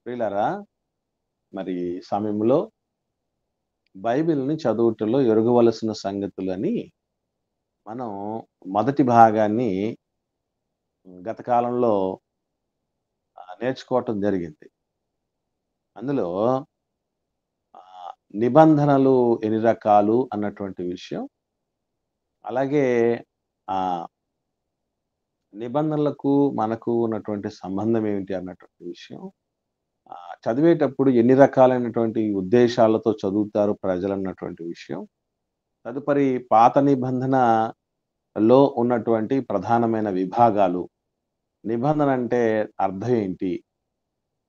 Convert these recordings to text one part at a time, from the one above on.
ప్రియులారా, మరి ఈ సమయంలో బైబిల్‌ని చదువుటలో ఎరుగవలసిన సంగతులని మనం మొదటి భాగాన్ని గత కాలంలో నేర్చుకోవటం జరిగింది. అందులో నిబంధనలు ఎన్ని రకాలు అన్నటువంటి విషయం, అలాగే ఆహ్, నిబంధనలకు మనకు ఉన్నటువంటి సంబంధం ఏమిటి అన్నటువంటి విషయం, చదివేటప్పుడు ఎన్ని రకాలైనటువంటి ఉద్దేశాలతో చదువుతారు ప్రజలన్నటువంటి విషయం, తదుపరి పాత నిబంధనలో ఉన్నటువంటి ప్రధానమైన విభాగాలు, నిబంధన అంటే అర్థం ఏంటి?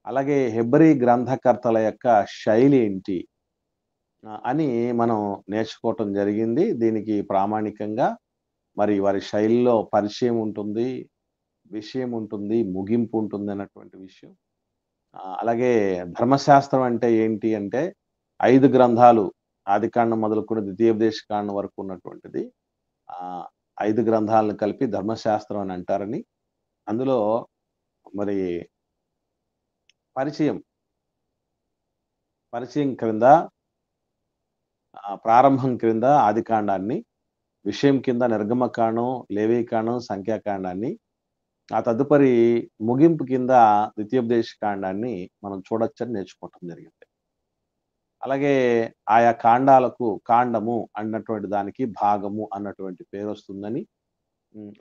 అలాగే హెబ్రీ గ్రంథకర్తల యొక్క శైలి ఏంటి? అని మనం నేర్చుకోవటం జరిగింది. దీనికి ప్రామాణికంగా మరి వారి శైలిలో పరిచయం ఉంటుంది, విషయం ఉంటుంది, ముగింపు ఉంటుందన్నటువంటి విషయం. అలాగే ధర్మశాస్త్రం అంటే ఏంటి అంటే 5 గ్రంథాలు, ఆదికాండం మొదలుకొని ద్వితీయోపదేశ కాండం వరకు ఉన్నటువంటిది. ఆహ్, 5 గ్రంథాలను కలిపి ధర్మశాస్త్రం అని అంటారని, అందులో మరి పరిచయం, పరిచయం క్రింద ప్రారంభం క్రింద ఆదికాండాన్ని, విషయం కింద నిర్గమకాండం, లేవీకాండం, సంఖ్యాకాండాన్ని, ఆ తదుపరి ముగింపు కింద ద్వితీయోపదేశ కాండాన్ని మనం చూడొచ్చని నేర్చుకోవటం జరిగింది. అలాగే ఆయా కాండాలకు కాండము అన్నటువంటి దానికి భాగము అన్నటువంటి పేరొస్తుందని,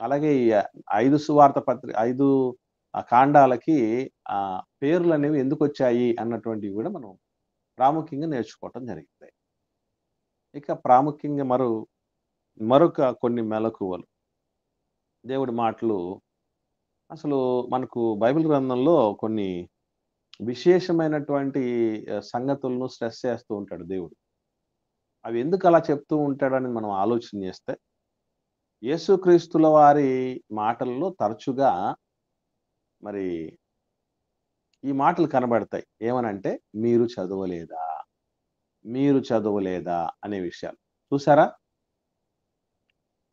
అలాగే ఈ 5 సువార్త 5 కాండాలకి పేర్లనేవి ఎందుకొచ్చాయి అన్నటువంటివి గూడా మనం ప్రాముఖ్యంగా నేర్చుకోవటం జరిగింది. ఇక ప్రాముఖ్యంగా మరొక కొన్ని మెళకువలు, దేవుడి మాటలు అసలు మనకు బైబిల్ గ్రంథంలో కొన్ని విశేషమైనటువంటి సంగతులను స్ట్రెస్ చేస్తూ ఉంటాడు దేవుడు. అవి ఎందుకలా చెప్తూ ఉంటాడని మనం ఆలోచన చేస్తే, యేసుక్రీస్తుల వారి మాటల్లో తరచుగా మరి ఈ మాటలు కనబడతాయి. ఏమనంటే, "మీరు చదవలేదా? మీరు చదవలేదా?" అనే విషయాలు. చూసారా?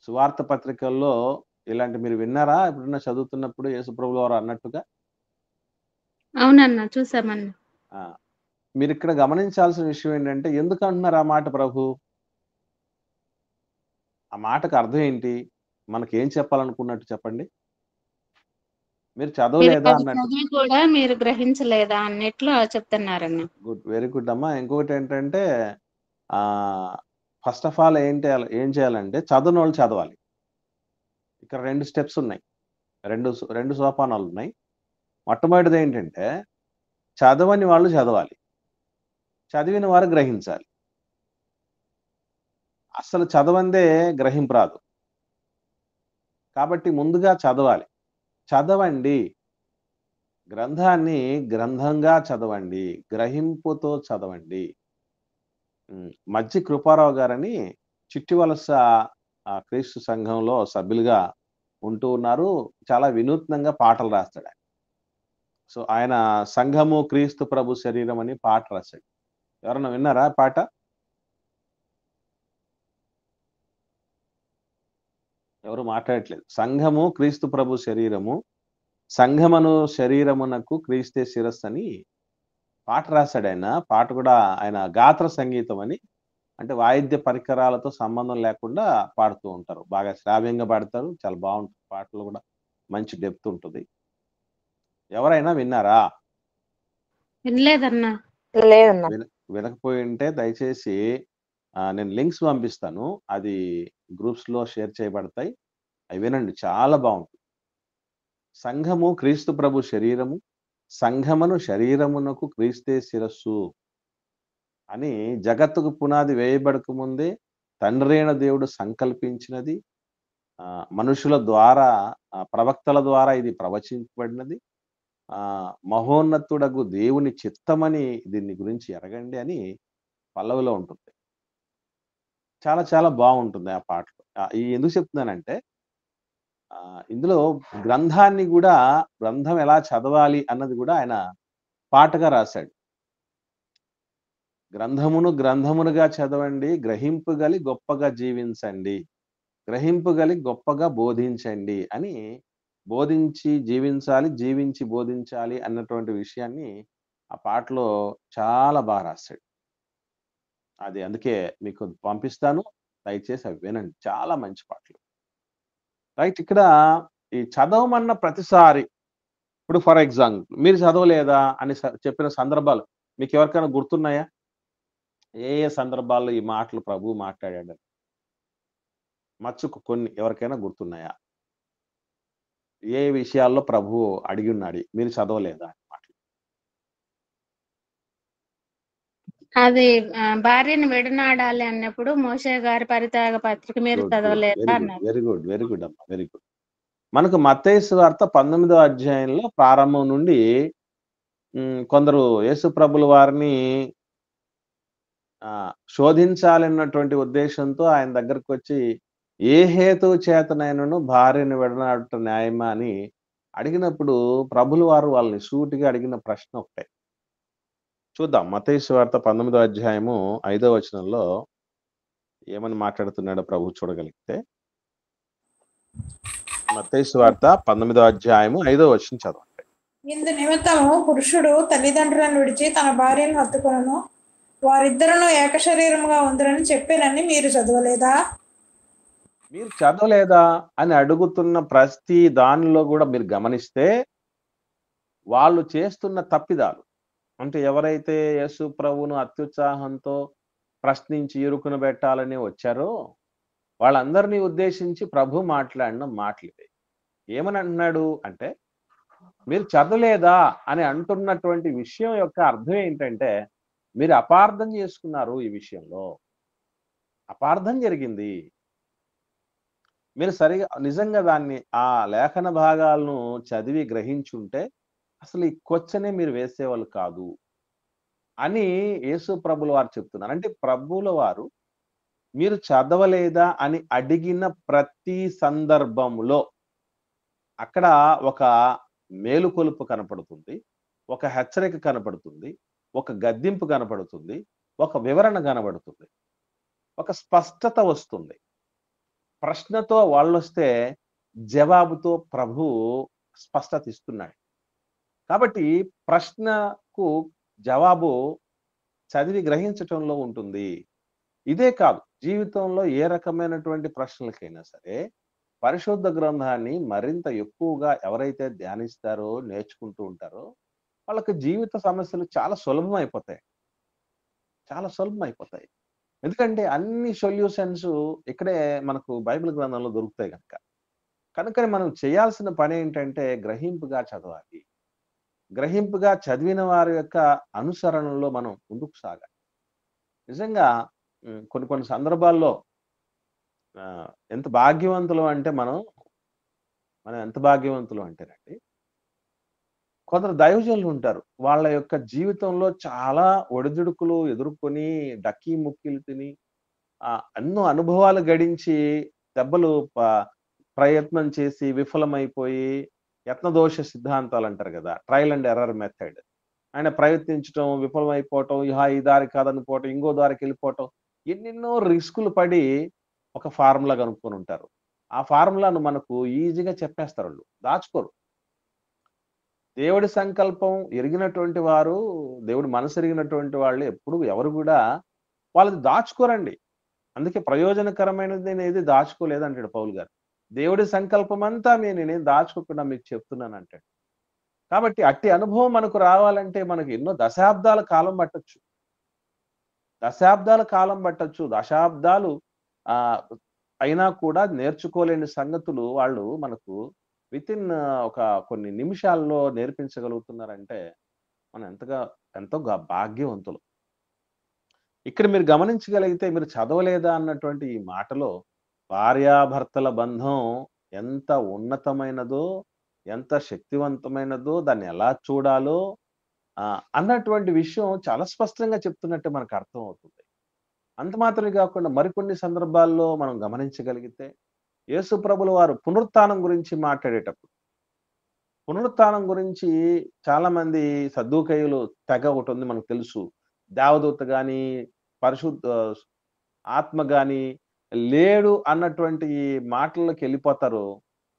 సువార్త పత్రికల్లో ఇలాంటి మీరు విన్నారా? ఎప్పుడన్నా చదువుతున్నప్పుడు యేసుప్రభుల వారు అన్నట్టుగా? అవునన్నా. చూసామన్నా. ఆ! మీరిక్కడ గమనించాల్సిన విషయం ఏంటంటే, ఎందుకంటున్నారు ఆ మాట ప్రభు? ఆ మాటకు అర్థం ఏంటి? మనకేం చెప్పాలనుకున్నట్టు చెప్పండి? మీరు మీరు చదవలేదా అది అన్నట్టు. చదివి కూడా మీరు గ్రహించలేదా అన్నట్లు చెప్తున్నారన్న. గుడ్. వెరీ గుడ్ అమ్మా. ఇంకొకటేంటంటే ఆహ్, ఫస్ట్ ఆఫ్ ఆల్ ఏం చేయాలంటే చదవనోళ్ళు చదవాలి. ఇక్కడ 2 స్టెప్స్ ఉన్నాయి. 2 సోపానాలున్నాయి. మొట్టమొదటిదేంటంటే చదవని వాళ్ళు చదవాలి. చదివిన వారు గ్రహించాలి. అస్సలు చదవందే గ్రహింపు రాదు. కాబట్టి ముందుగా చదవాలి. చదవండి. గ్రంథాన్ని గ్రంథంగా చదవండి. గ్రహింపుతో చదవండి. మజ్జి కృపారావు గారని చిట్టివలస క్రీస్తు సంఘంలో సభ్యులుగా ఉంటూ ఉన్నారు. చాలా వినూత్నంగా పాటలు రాస్తాడాయన. సో, ఆయన 'సంఘము క్రీస్తు ప్రభు శరీరం' అని పాట రాశాడు. ఎవరన్నా విన్నారా ఆ పాట? ఎవరు మాట్లాడట్లేదు. 'సంఘము క్రీస్తు ప్రభు శరీరము, సంఘమను శరీరమునకు క్రీస్తే శిరస్సని' పాట రాసాడాయన. పాట కూడా ఆయన గాత్ర సంగీతం అని, అంటే వాయిద్య పరికరాలతో సంబంధం లేకుండా పాడుతూ ఉంటారు. బాగా శ్రావ్యంగా పాడతారు. చాలా బావుంటది. పాటలు గూడా మంచి డెప్త్ ఉంటది. ఎవరైనా విన్నారా? వినలేదన్నా. లేదన్నా. వినకపోయుంటే దయచేసి నేను లింక్స్ పంపిస్తాను. అది గ్రూప్స్‌లో షేర్ చేయబడతాయి. అవి వినండి. చాలా బావుంటుంది. సంఘము క్రీస్తు ప్రభు శరీరము, సంఘమును శరీరమునకు క్రీస్తే శిరస్సు అని జగత్తుకు పునాది వేయబడక ముందే తండ్రైన దేవుడు సంకల్పించినది. మనుషుల ద్వారా, ప్రవక్తల ద్వారా ఇది ప్రవచించబడినది. మహోన్నతుడగు దేవుని చిత్తమని దీన్ని గురించి ఎరగండి అని పల్లవిలో ఉంటుంది. చాలా చాలా బావుంటుంది ఆ పాటలు. ఎందుకు చెప్తున్నానంటే ఇందులో గ్రంథాన్ని గూడా, గ్రంథం ఎలా చదవాలి అన్నది గూడా ఆయన పాటగా రాశాడు. గ్రంథమును గ్రంథమునుగా చదవండి, గ్రహింపుగలి గొప్పగా జీవించండి. గ్రహింపుగలి గొప్పగా బోధించండి అని, బోధించి జీవించాలి, జీవించి బోధించాలి అన్నటువంటి విషయాన్ని ఆ పాటలో చాలా బాగా రాశాడు. అది అందుకే మీకు పంపిస్తాను. దయచేసి అవి వినండి. చాలా మంచి పాటలు. రైట్. ఇక్కడ ఈ చదవమన్న ప్రతిసారి ఇప్పుడు ఫర్ ఎగ్జాంపుల్ మీరు చదవలేదా అని చెప్పిన సందర్భాలు మీకెవరికైనా గుర్తున్నాయా? ఏ ఏ సందర్భాల్లో ఈ మాటలు ప్రభువు మాట్లాడాడని? మచ్చుకు కొన్ని ఎవరికైనా గుర్తున్నాయా? ఏ విషయాల్లో ప్రభువు అడిగున్నాడు మీరు చదవలేదా అని మాటలు? అది భార్యను విడనాడాలి అన్నప్పుడు మోషే గారి పరిత్యాగ పత్రిక మీరు గుడ్. గుడ్. చదవలేదా వెరీ గుడ్. అన్నారు. Very good. వెరీ గుడ్ అమ్మా. Very good. మనకు మత్తయి సువార్త 19వ అధ్యాయంలో ప్రారంభం నుండి కొందరు యేసు ప్రభుల వారిని శోధించాలన్నటువంటి ఉద్దేశంతో ఆయన దగ్గరకొచ్చి, ఏ హేతువు చేతనైనను భార్యను విడనాడుట న్యాయమా అని అడిగినప్పుడు ప్రభుల వారు వాళ్ళని సూటిగా అడిగిన ప్రశ్న ఒకటే. చూద్దాం మత్తయి సువార్త 19వ అధ్యాయము 5వ వచనంలో ఏమని మాట్లాడుతున్నాడో ప్రభువు చూడగలిగితే. మత్తయి సువార్త 19వ అధ్యాయము 5వ వచనం చదవండి. ఇందు నిమిత్తము పురుషుడు తల్లిదండ్రులను విడిచి తన భార్యను హత్తుకొనును, వారిద్దరును ఏకశరీరముగా ఉందరని చెప్పానని మీరు చదవలేదా? మీరు చదవలేదా అని అడుగుతున్న ప్రతి దానిలో కూడా మీరు గమనిస్తే వాళ్ళు చేస్తున్న తప్పిదాలు. అంటే ఎవరైతే యేసు ప్రభువును అత్యుత్సాహంతో ప్రశ్నించి ఇరుకున పెట్టాలని వచ్చారో వాళ్ళందరినీ ఉద్దేశించి ప్రభు మాట్లాడిన మాటలివే. ఏమని అంటున్నాడు అంటే, మీరు చదవలేదా అని అంటున్నటువంటి విషయం యొక్క అర్థం ఏంటంటే, మీరు అపార్థం చేసుకున్నారు. ఈ విషయంలో అపార్థం జరిగింది. మీరు సరిగా నిజంగా దాన్ని ఆ లేఖన భాగాలను చదివి గ్రహించుంటే అసలు ఈ క్వశ్చనే మీరు వేసేవాళ్ళు కాదు అని యేసు ప్రభుల వారు చెప్తున్నారు. అంటే ప్రభువుల వారు మీరు చదవలేదా అని అడిగిన ప్రతి సందర్భంలో అక్కడ ఒక మేలుకొలుపు కనపడుతుంది, ఒక హెచ్చరిక కనపడుతుంది, ఒక గద్దింపు కనపడుతుంది, ఒక వివరణ కనబడుతుంది, ఒక స్పష్టత వస్తుంది. ప్రశ్నతో వాళ్ళొస్తే జవాబుతో ప్రభువు స్పష్టత ఇస్తున్నాడు. కాబట్టి ప్రశ్నకు జవాబు చదివి గ్రహించటంలో ఉంటుంది. ఇదే కాదు, జీవితంలో ఏ రకమైనటువంటి ప్రశ్నలకైనా సరే పరిశుద్ధ గ్రంథాన్ని మరింత ఎక్కువగా ఎవరైతే ధ్యానిస్తారో, నేర్చుకుంటూ ఉంటారో వాళ్ళకి జీవిత సమస్యలు చాలా సులభం అయిపోతాయి. చాలా సులభం అయిపోతాయి. ఎందుకంటే అన్ని సొల్యూషన్స్ ఇక్కడే మనకు బైబిల్ గ్రంథంలో దొరుకుతాయి గనక. కనుకనే మనం చేయాల్సిన పనేంటంటే గ్రహింపుగా చదవాలి. గ్రహింపుగా చదివిన వారి యొక్క అనుసరణలో మనం ముందుకు సాగాలి. నిజంగా కొన్ని కొన్ని సందర్భాల్లో ఎంత భాగ్యవంతులం అంటే మనం ఎంత భాగ్యవంతులం అంటేనండి, కొందరు దైవజనులు ఉంటారు. వాళ్ళ యొక్క జీవితంలో చాలా ఒడిదుడుకులు ఎదుర్కొని, డక్కీ ముక్కీలు తిని, ఎన్నో అనుభవాలు గడించి, దెబ్బలు ప్రయత్నం చేసి విఫలమైపోయి, యత్నదోష సిద్ధాంతాలు అంటారు కదా! Trial and error method. ఆయన ప్రయత్నించటం, విఫలమైపోవటం, ఈ దారి కాదనుకోవటం, ఇంకో దారికెళ్ళిపోవటం, ఎన్నెన్నో రిస్కులు పడి ఒక ఫార్ములా కనుక్కొని ఉంటారు. ఆ ఫార్ములాను మనకు ఈజీగా చెప్పేస్తారోళ్ళు. దాచుకోరు. దేవుడి సంకల్పం ఎరిగినటువంటి వారు, దేవుడి మనసు ఎరిగినటువంటి వాళ్ళు ఎప్పుడు ఎవరు కూడా వాళ్ళది దాచుకోరండి. అందుకే ప్రయోజనకరమైనది అనేది దాచుకోలేదు అంటాడు పౌలు గారు. దేవుడి సంకల్పం అంతా నేనేం దాచుకోకుండా మీకు చెప్తున్నాను అంటాడు. కాబట్టి అట్టి అనుభవం మనకు రావాలంటే మనకు ఎన్నో దశాబ్దాల కాలం పట్టొచ్చు. దశాబ్దాలు అయినా కూడా నేర్చుకోలేని సంగతులు వాళ్ళు మనకు వితిన్ ఒక కొన్ని నిమిషాల్లో నేర్పించగలుగుతున్నారంటే మనం ఎంతో భాగ్యవంతులు. ఇక్కడ మీరు గమనించగలిగితే మీరు చదవలేదా అన్నటువంటి ఈ మాటలో భార్యాభర్తల బంధం ఎంత ఉన్నతమైనదో, ఎంత శక్తివంతమైనదో, దాన్ని ఎలా చూడాలో అన్నటువంటి విషయం చాలా స్పష్టంగా చెప్తున్నట్టు మనకు అర్థం అవుతుంది. అంత మాత్రమే కాకుండా మరికొన్ని సందర్భాల్లో మనం గమనించగలిగితే యేసు ప్రభుల వారు పునరుత్థానం గురించి మాట్లాడేటప్పుడు, పునరుత్థానం గురించి చాలా మంది సద్దూకయ్యులు తెగ ఒకటి ఉంది మనకు తెలుసు. దేవదూత గాని, పరిశుద్ధ ఆత్మ గాని లేడు అన్నటువంటి మాటల్లోకి వెళ్ళిపోతారు.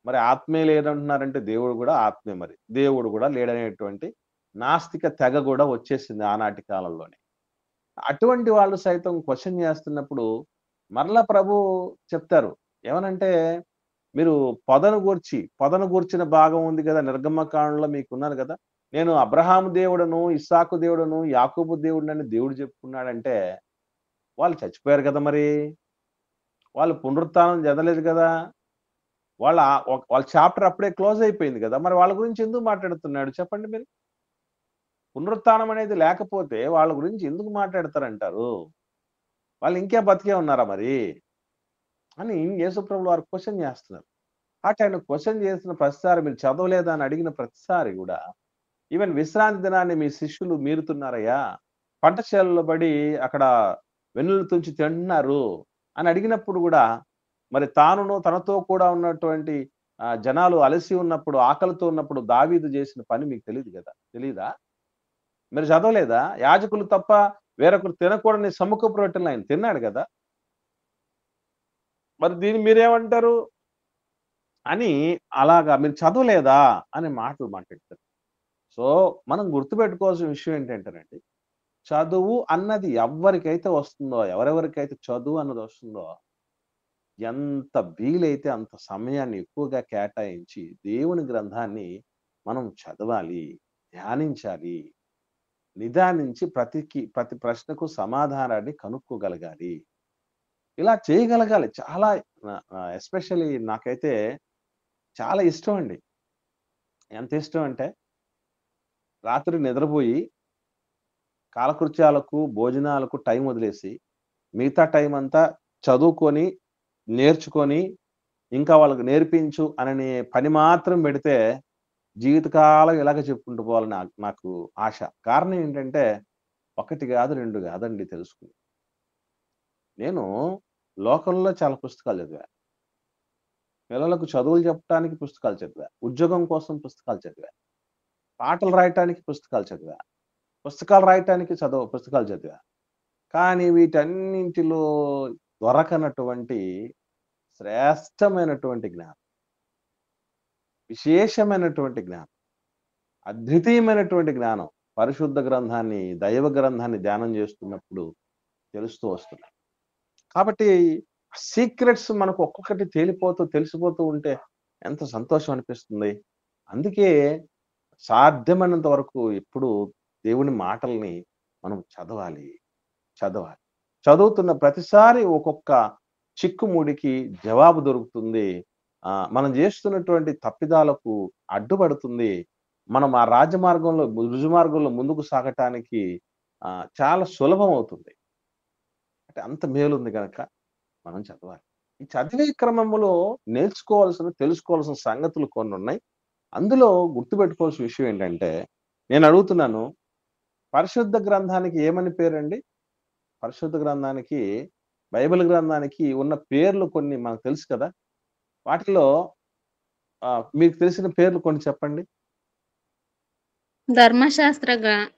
మరి ఆత్మే లేదంటున్నారంటే దేవుడు కూడా ఆత్మే, మరి దేవుడు కూడా లేడనేటువంటి నాస్తిక తెగ కూడా వచ్చేసింది ఆనాటి కాలంలోనే. అటువంటి వాళ్ళు సైతం క్వెషన్ చేస్తున్నప్పుడు మరలా ప్రభు చెప్తారు. ఏమనంటే, మీరు పొదను గూర్చిన భాగం ఉంది కదా! నిర్గమకాండలో మీకున్నది కదా! నేను అబ్రహాము దేవుడను, ఇస్సాకు దేవుడను, యాకోబు దేవుడినని దేవుడు చెప్పుకున్నాడంటే, వాళ్ళు చచ్చిపోయారు కదా మరి. వాళ్ళు పునరుత్థానం చెందలేదు కదా! వాళ్ళ చాప్టర్ అప్పుడే క్లోజ్ అయిపోయింది కదా! మరి వాళ్ళ గురించి ఎందుకు మాట్లాడుతున్నాడు చెప్పండి మీరు? పునరుత్థానం అనేది లేకపోతే వాళ్ళ గురించి ఎందుకు మాట్లాడతారంటారు? వాళ్ళు ఇంకా బతికే ఉన్నారా మరి? అని యేసుప్రభులు వారు క్వెషన్ చేస్తున్నారు. ఆయన క్వెషన్ చేసిన ప్రతిసారి మీరు చదవలేదా అని అడిగిన ప్రతిసారి గూడా, ఈవెన్ విశ్రాంతి దినాన్ని మీ శిష్యులు మీరుతున్నారయ్యా, పంట చేలలో బడి అక్కడ వెన్నులు తుంచి తింటున్నారు అని అడిగినప్పుడు గూడా, మరి తానును తనతో కూడా ఉన్నటువంటి జనాలు అలసి ఉన్నప్పుడు, ఆకలితో ఉన్నప్పుడు దావీదు చేసిన పని మీకు తెలీదు గదా! తెలీదా? మీరు చదవలేదా? యాజకులు తప్ప వేరొకరు తినకూడని సముఖపు రొట్టెలను ఆయన తిన్నాడు గదా! మరి దీన్ని మీరేమంటారు? అని అలాగా మీరు చదవలేదా? అనే మాటలు మాట్లాడతారు. సో, మనం గుర్తుపెట్టుకోవాల్సిన విషయం ఏంటంటేనండి, చదువు అన్నది ఎవ్వరికైతే వస్తుందో, ఎవరెవరికైతే చదువు అన్నది వస్తుందో, ఎంత వీలైతే అంత సమయాన్ని ఎక్కువగా కేటాయించి, దేవుని గ్రంథాన్ని మనం చదవాలి, ధ్యానించాలి, నిదానించి ప్రతి ప్రశ్నకు సమాధానాన్ని కనుక్కోగలగాలి. ఇలా చేయగలగాలి. చాలా ఎస్పెషల్లీ నాకైతే చాలా ఇష్టం అండి. ఎంత ఇష్టం అంటే, రాత్రి నిద్రపోయి కాలకృత్యాలకు, భోజనాలకు టైం వదిలేసి, మిగతా టైం అంతా చదువుకొని, నేర్చుకొని, ఇంకా వాళ్ళకి నేర్పించు అననే పని మాత్రం పెడితే, జీవితకాలం ఇలాగే చెప్పుకుంటూ పోవాలని నాకు ఆశ. కారణం ఏంటంటే, 1 కాదు, 2 కాదండి తెలుసుకుంది. నేను లోకంలో చాలా పుస్తకాలు చదివా. పిల్లలకు చదువులు చెప్పడానికి పుస్తకాలు చదివా. ఉద్యోగం కోసం పుస్తకాలు చదివా. పాటలు రాయటానికి పుస్తకాలు చదివా. పుస్తకాలు రాయటానికి పుస్తకాలు చదివా. కానీ వీటన్నింటిలో దొరకనటువంటి శ్రేష్టమైనటువంటి జ్ఞానం, విశేషమైనటువంటి జ్ఞానం, అద్వితీయమైనటువంటి జ్ఞానం పరిశుద్ధ గ్రంథాన్ని, దైవ గ్రంథాన్ని ధ్యానం చేస్తున్నప్పుడు తెలుస్తూ వస్తున్నాయి. కాబట్టి సీక్రెట్స్ మనకు ఒక్కొక్కటి తెలిసిపోతూ ఉంటే ఎంత సంతోషం అనిపిస్తుంది. అందుకే సాధ్యమైనంత వరకు ఎప్పుడు దేవుని మాటల్ని మనం చదవాలి. చదువుతున్న ప్రతిసారి ఒక్కొక్క చిక్కుముడికి జవాబు దొరుకుతుంది. మనం చేస్తున్నటువంటి తప్పిదాలకు అడ్డుపడుతుంది. మనం ఆ రాజమార్గంలో, రుజుమార్గంలో ముందుకు సాగటానికి చాలా సులభం అవుతుంది. అంటే అంత మేలుంది గనక మనం చదవాలి. ఈ చదివే క్రమంలో తెలుసుకోవాల్సిన సంగతులు కొన్నున్నాయి. అందులో గుర్తుపెట్టుకోవాల్సిన విషయం ఏంటంటే, నేను అడుగుతున్నాను, పరిశుద్ధ గ్రంథానికి ఏమని పేరండి? పరిశుద్ధ గ్రంథానికి, బైబిల్ గ్రంథానికి ఉన్న పేర్లు కొన్ని మనకు తెలుసు కదా! వాటిలో మీకు తెలిసిన పేర్లు కొన్ని చెప్పండి. ధర్మశాస్త్ర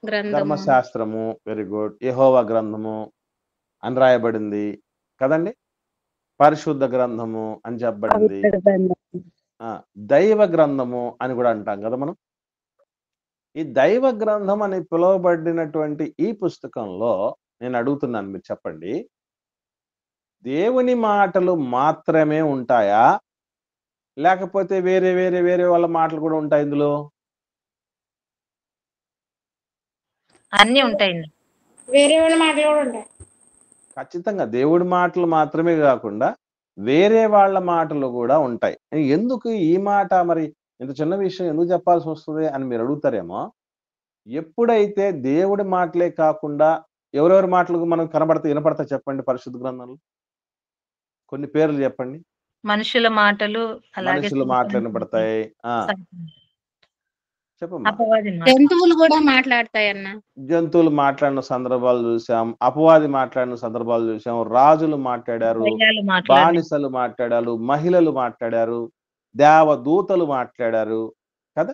గ్రంథము, ధర్మశాస్త్రము వెరీ గుడ్. యెహోవా గ్రంథము అని రాయబడింది కదండి. పరిశుద్ధ గ్రంథము అని చెప్పబడింది. దైవ గ్రంథము అని కూడా అంటాం కదా మనం. ఈ దైవ గ్రంథం అని పిలువబడినటువంటి ఈ పుస్తకంలో నేను అడుగుతున్నాను, మీరు చెప్పండి, దేవుని మాటలు మాత్రమే ఉంటాయా? లేకపోతే వేరే వాళ్ళ మాటలు కూడా ఉంటాయి ఇందులో? అన్ని ఉంటాయండి. వేరే వాళ్ళ మాటలు కూడా ఉంటాయి. ఖచ్చితంగా దేవుడి మాటలు మాత్రమే కాకుండా వేరే వాళ్ళ మాటలు కూడా ఉంటాయి. ఎందుకు ఈ మాట మరి ఇంత చిన్న విషయం ఎందుకు చెప్పాల్సి వస్తుంది అని మీరు అడుగుతారేమో. ఎప్పుడైతే దేవుడి మాటలే కాకుండా ఎవరెవరి మాటలు మనకు వినపడతాయి చెప్పండి పరిశుద్ధ గ్రంథంలో? కొన్ని పేర్లు చెప్పండి. మనుషుల మాటలు, అలాగే మనుషుల మాటలు వినపడతాయి. చెప్పమ్మా. జంతువులు కూడా మాట్లాడతాయన్న. జంతువులు మాట్లాడిన సందర్భాలు చూసాం, అపవాది మాట్లాడిన సందర్భాలు చూసాం, రాజులు మాట్లాడారు, బానిసలు మాట్లాడారు, మహిళలు మాట్లాడారు, దేవదూతలు మాట్లాడారు కదా.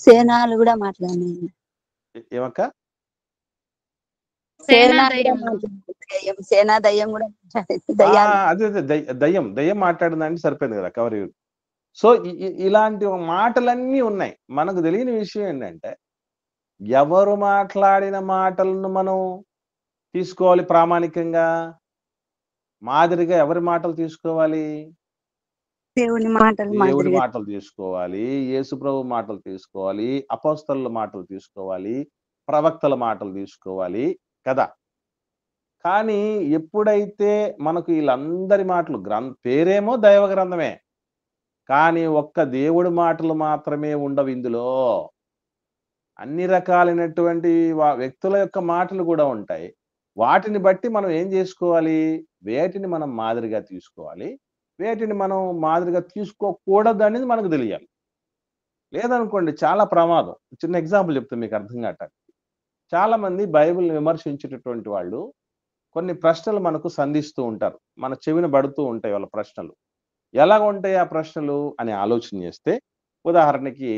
సేనాలు కూడా మాట్లాడినాయి. ఏమక్క? సేనా దయ్యం కూడా అదే దయ్యం మాట్లాడిందంటే సరిపోయింది కదా, కవర్. సో ఇలాంటి మాటలన్నీ ఉన్నాయి. మనకు తెలియని విషయం ఏంటంటే, ఎవరు మాట్లాడిన మాటలను మనం తీసుకోవాలి ప్రామాణికంగా? మాదిరిగా ఎవరి మాటలు తీసుకోవాలి? దేవుని మాటలు దేవుడి మాదిరిగా మాటలు తీసుకోవాలి, యేసుప్రభు మాటలు తీసుకోవాలి, అపోస్తలుల మాటలు తీసుకోవాలి, ప్రవక్తల మాటలు తీసుకోవాలి కదా! కానీ ఎప్పుడైతే మనకు వీళ్ళందరి మాటలు పేరేమో దైవ గ్రంథమే. కానీ ఒక్క దేవుడి మాటలు మాత్రమే ఉండవు ఇందులో. అన్ని రకాలైనటువంటి వ్యక్తుల యొక్క మాటలు కూడా ఉంటాయి. వాటిని బట్టి మనం ఏం చేసుకోవాలి? వేటిని మనం మాదిరిగా తీసుకోవాలి, వేటిని మనం మాదిరిగా తీసుకోకూడదనేది మనకు తెలియాలి. లేదనుకోండి చాలా ప్రమాదం. చిన్న ఎగ్జాంపుల్ చెప్తాను మీకు అర్థం కావటానికి. చాలా మంది బైబిల్‌ని విమర్శించేటటువంటి వాళ్ళు కొన్ని ప్రశ్నలు మనకు సంధిస్తూ ఉంటారు. మన చెవిన పడుతూ ఉంటాయి వాళ్ళ ప్రశ్నలు. ఎలాగుంటాయి ఆ ప్రశ్నలు అని ఆలోచన చేస్తే, ఉదాహరణకి